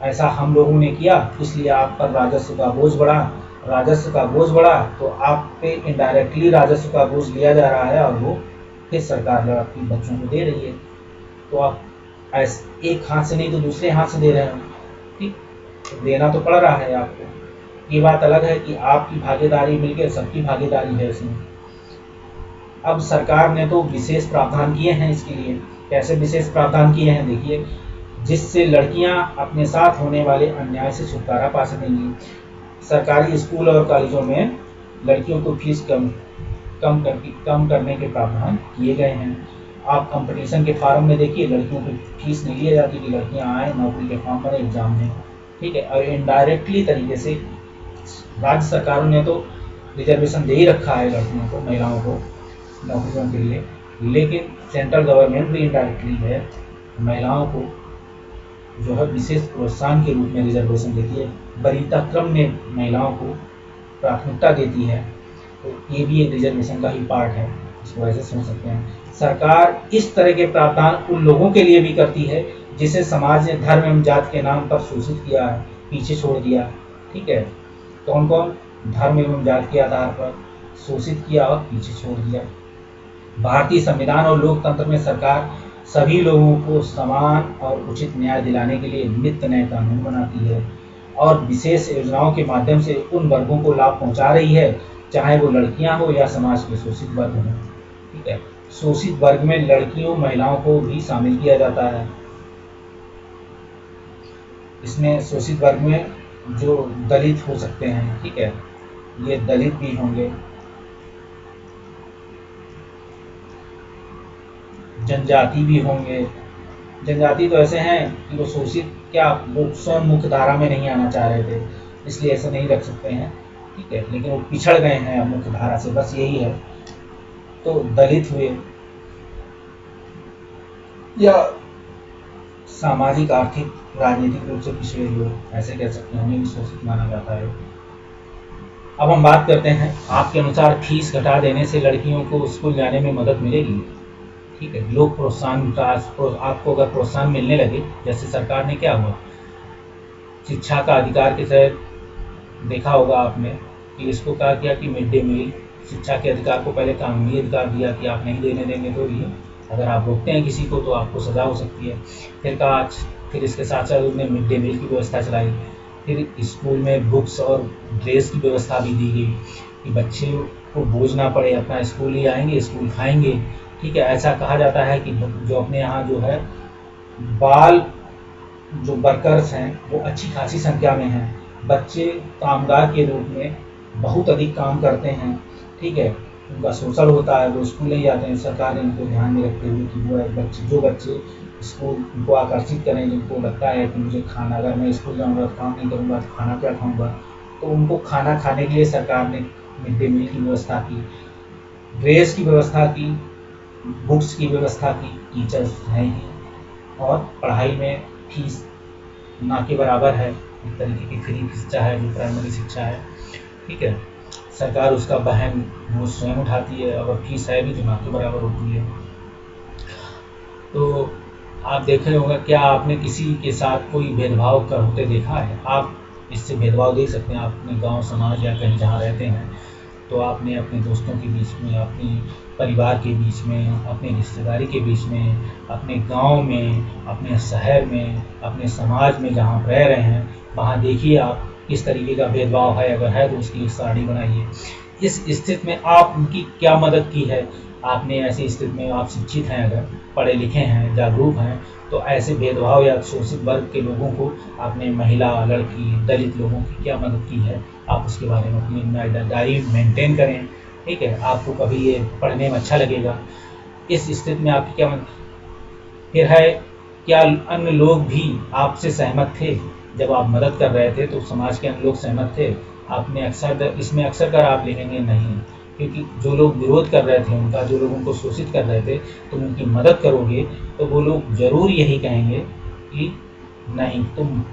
ऐसा हम लोगों ने किया, इसलिए आप पर राजस्व का बोझ बढ़ा। राजस्व का बोझ बढ़ा तो आप पे इनडायरेक्टली राजस्व का बोझ लिया जा रहा है, और वो फिर सरकार आपके बच्चों को दे रही है। तो आप ऐसे एक हाथ से नहीं तो दूसरे हाथ से दे रहे हो, ठीक, तो देना तो पड़ रहा है आपको। ये बात अलग है कि आपकी भागीदारी मिलकर सबकी भागीदारी है इसमें। अब सरकार ने तो विशेष प्रावधान किए हैं इसके लिए। कैसे विशेष प्रावधान किए हैं, देखिए, जिससे लड़कियां अपने साथ होने वाले अन्याय से छुटकारा पा सकेंगी। सरकारी स्कूल और कॉलेजों में लड़कियों को फीस कम करने के प्रावधान किए गए हैं। आप कंपटीशन के फार्म में देखिए, लड़कियों की फीस नहीं ली जाती कि लड़कियां आए, नौकरी के फॉर्म भरें, एग्जाम दें, ठीक है। और इनडायरेक्टली तरीके से राज्य सरकारों ने तो रिजर्वेशन दे ही रखा है लड़कियों को, महिलाओं को नौकरियों के लिए, लेकिन सेंट्रल गवर्नमेंट भी इनडायरेक्टली है महिलाओं को जो है विशेष प्रोत्साहन के रूप में रिजर्वेशन देती है, वरीयता क्रम में महिलाओं को प्राथमिकता देती है। तो ये भी एक रिजर्वेशन का ही पार्ट है, इसको ऐसे सोच सकते हैं। सरकार इस तरह के प्रावधान उन लोगों के लिए भी करती है जिसे समाज ने धर्म एवं जाति के नाम पर शोषित किया है, पीछे छोड़ दिया, ठीक है। कौन कौन? धर्म एवं जाति के आधार पर शोषित किया और पीछे छोड़ दिया। भारतीय संविधान और लोकतंत्र में सरकार सभी लोगों को समान और उचित न्याय दिलाने के लिए नित नए कानून बनाती है और विशेष योजनाओं के माध्यम से उन वर्गों को लाभ पहुंचा रही है, चाहे वो लड़कियां हो या समाज के शोषित वर्ग हों, ठीक है। शोषित वर्ग में लड़कियों, महिलाओं को भी शामिल किया जाता है। इसमें शोषित वर्ग में जो दलित हो सकते हैं, ठीक है, ये दलित भी होंगे, जनजाति भी होंगे। जनजाति तो ऐसे हैं कि वो शोषित क्या, वो स्वयं मुख्य धारा में नहीं आना चाह रहे थे, इसलिए ऐसे नहीं रख सकते हैं, ठीक है, लेकिन वो पिछड़ गए हैं मुख्य धारा से, बस यही है। तो दलित हुए, या सामाजिक, आर्थिक, राजनीतिक रूप से पिछड़े लोग, ऐसे कह सकते हैं, उन्हें भी शोषित माना जाता है। अब हम बात करते हैं, आपके अनुसार फीस घटा देने से लड़कियों को स्कूल जाने में मदद मिलेगी? ठीक है, लोग प्रोत्साहन, आपको अगर प्रोत्साहन मिलने लगे, जैसे सरकार ने क्या हुआ, शिक्षा का अधिकार के तहत देखा होगा आपने कि इसको क्या किया कि मिड डे मील, शिक्षा के अधिकार को पहले कानूनी अधिकार दिया कि आप नहीं देने देंगे तो ये, अगर आप रोकते हैं किसी को तो आपको सज़ा हो सकती है। फिर इसके साथ साथ उन्होंने मिड डे मील की व्यवस्था चलाई। फिर स्कूल में बुक्स और ड्रेस की व्यवस्था भी दी गई कि बच्चे को बोझ ना पड़े, अपना स्कूल ही आएंगे, स्कूल खाएंगे, ठीक है। ऐसा कहा जाता है कि जो अपने यहाँ जो है बाल जो वर्कर्स हैं वो अच्छी खासी संख्या में हैं, बच्चे कामगार के रूप में बहुत अधिक काम करते हैं, ठीक है, उनका शोषण होता है, वो स्कूल नहीं जाते हैं। सरकार ने उनको ध्यान में रखते हुए कि जो बच्चे स्कूल उनको आकर्षित करें, जिनको लगता है कि मुझे खाना, अगर मैं स्कूल जाऊँगा तो काम नहीं करूँगा तो खाना क्या खाऊँगा, तो उनको खाना खाने के लिए सरकार ने मिड डे मील की व्यवस्था की, ड्रेस की व्यवस्था की, बुक्स की व्यवस्था की, टीचर्स हैं ही, और पढ़ाई में फीस ना के बराबर है, एक तरीके की फ्री शिक्षा है जो प्राइमरी शिक्षा है, ठीक है। सरकार उसका वहन वो स्वयं उठाती है और फीस है भी जो ना के बराबर होती है। तो आप देख रहे होगा, क्या आपने किसी के साथ कोई भेदभाव होते देखा है? आप इससे भेदभाव देख सकते हैं, आप अपने गाँव, समाज या कहीं जहाँ रहते हैं तो आपने अपने दोस्तों के बीच में, अपने परिवार के बीच में, अपने रिश्तेदारी के बीच में, अपने गांव में, अपने शहर में, अपने समाज में जहां रह रहे हैं वहां देखिए आप किस तरीके का भेदभाव है। अगर है तो उसकी एक साड़ी बनाइए। इस स्थिति में आप उनकी क्या मदद की है? आपने ऐसी स्थिति में, आप शिक्षित हैं, अगर पढ़े लिखे हैं, जागरूक हैं, तो ऐसे भेदभाव या शोषित वर्ग के लोगों को आपने, महिला, लड़की, दलित लोगों की क्या मदद की है? आप उसके बारे में अपनी डायरी मेंटेन करें, ठीक है, आपको कभी ये पढ़ने में अच्छा लगेगा। इस स्थिति में आपकी क्या मदद? फिर है, क्या अन्य लोग भी आपसे सहमत थे जब आप मदद कर रहे थे? तो समाज के अन्य लोग सहमत थे? आपने इसमें अक्सर कर आप लिखेंगे नहीं, क्योंकि जो लोग विरोध कर रहे थे उनका, जो लोग उनको शोषित कर रहे थे, तुम उनकी मदद करोगे तो वो लोग ज़रूर यही कहेंगे कि नहीं, तुम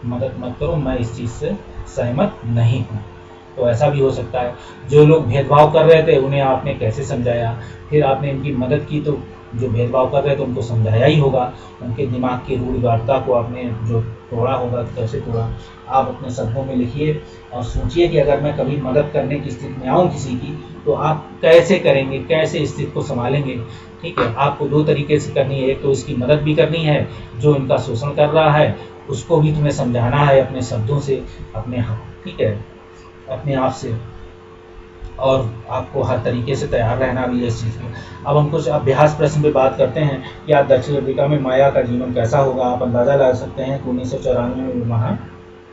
मदद मत करो, मैं इस चीज़ से सहमत नहीं हूँ। तो ऐसा भी हो सकता है। जो लोग भेदभाव कर रहे थे उन्हें आपने कैसे समझाया, फिर आपने इनकी मदद की तो जो भेदभाव कर रहे थे उनको समझाया ही होगा, उनके दिमाग की रूढ़िवादिता को आपने जो तोड़ा होगा, कैसे तोड़ा। आप अपने शब्दों में लिखिए और सोचिए कि अगर मैं कभी मदद करने की स्थिति में आऊँ किसी की, तो आप कैसे करेंगे, कैसे इस स्थिति को संभालेंगे। ठीक है, आपको दो तरीके से करनी है, एक तो इसकी मदद भी करनी है, जो इनका शोषण कर रहा है उसको भी तुम्हें समझाना है अपने शब्दों से, अपने, ठीक है, अपने आप से, और आपको हर तरीके से तैयार रहना भी है इस चीज़ में। अब हम कुछ अभ्यास प्रश्न पे बात करते हैं कि आज दक्षिण अफ्रीका में माया का जीवन कैसा होगा। आप अंदाज़ा लगा सकते हैं कि 1994 में वहाँ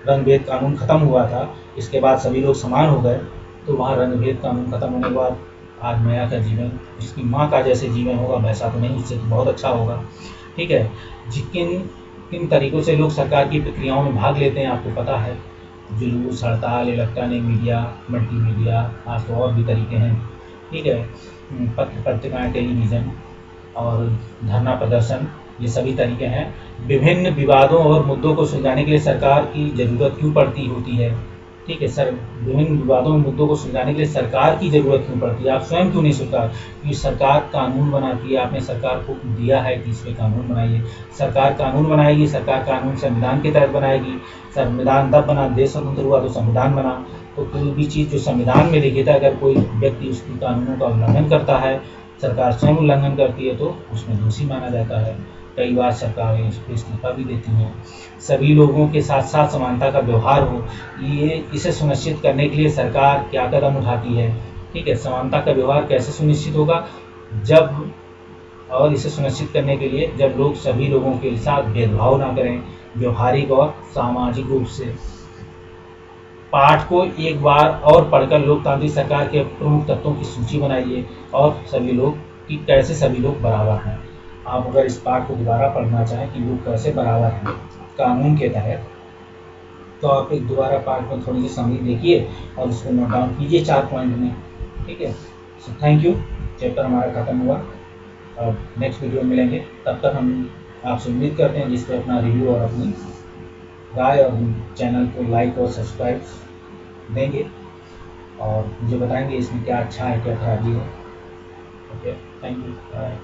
रंगभेद कानून ख़त्म हुआ था, इसके बाद सभी लोग समान हो गए। तो वहाँ रंगभेद कानून ख़त्म होने के बाद आज माया का जीवन उसकी माँ का जैसे जीवन होगा वैसा तो नहीं, उससे तो बहुत अच्छा होगा। ठीक है, किन किन तरीक़ों से लोग सरकार की प्रक्रियाओं में भाग लेते हैं आपको पता है। जुलूस, हड़ताल, इलेक्ट्रॉनिक मीडिया, मल्टीमीडिया, आज तो और भी तरीके हैं। ठीक है, पत्र पत्रिकाएँ, टेलीविज़न और धरना प्रदर्शन, ये सभी तरीके हैं। विभिन्न विवादों और मुद्दों को सुलझाने के लिए सरकार की ज़रूरत क्यों पड़ती होती है। ठीक है सर, विभिन्न विवादों और मुद्दों को सुलझाने के लिए सरकार की ज़रूरत क्यों पड़ती है, आप स्वयं क्यों नहीं सरकार, क्योंकि सरकार कानून बनाती है, आपने सरकार को दिया है कि इस पर कानून बनाइए। सरकार कानून बनाएगी, सरकार कानून संविधान के तहत बनाएगी। संविधान तब बना, देश स्वतंत्र हुआ तो संविधान बना। तो कोई भी चीज़ जो संविधान में लिखित है, अगर कोई व्यक्ति उसकी कानूनों का उल्लंघन करता है, सरकार स्वयं उल्लंघन करती है, तो उसमें दोषी माना जाता है। कई बार सरकारें इस पर इस्तीफा भी देती हैं। सभी लोगों के साथ साथ समानता का व्यवहार हो, ये इसे सुनिश्चित करने के लिए सरकार क्या कदम उठाती है। ठीक है, समानता का व्यवहार कैसे सुनिश्चित होगा, जब, और इसे सुनिश्चित करने के लिए जब लोग सभी लोगों के साथ भेदभाव ना करें, व्यवहारिक और सामाजिक रूप से। पाठ को एक बार और पढ़कर लोकतांत्रिक सरकार के प्रमुख तत्वों की सूची बनाइए और सभी लोग कि कैसे सभी लोग बराबर हैं। आप अगर इस पाठ को दोबारा पढ़ना चाहें कि लोग कैसे बराबर हैं कानून के तहत, तो आप एक दोबारा पाठ में थोड़ी सी समरी देखिए और उसको नोट डाउन कीजिए 4 पॉइंट में। ठीक है, सो थैंक यू। चैप्टर हमारा खत्म हुआ और नेक्स्ट वीडियो में मिलेंगे। तब तक हम आपसे उम्मीद करते हैं जिस पर अपना रिव्यू और अपनी राय और चैनल को लाइक और सब्सक्राइब देंगे और मुझे बताएंगे इसमें क्या अच्छा है क्या खराबी है। Okay, thank you, bye.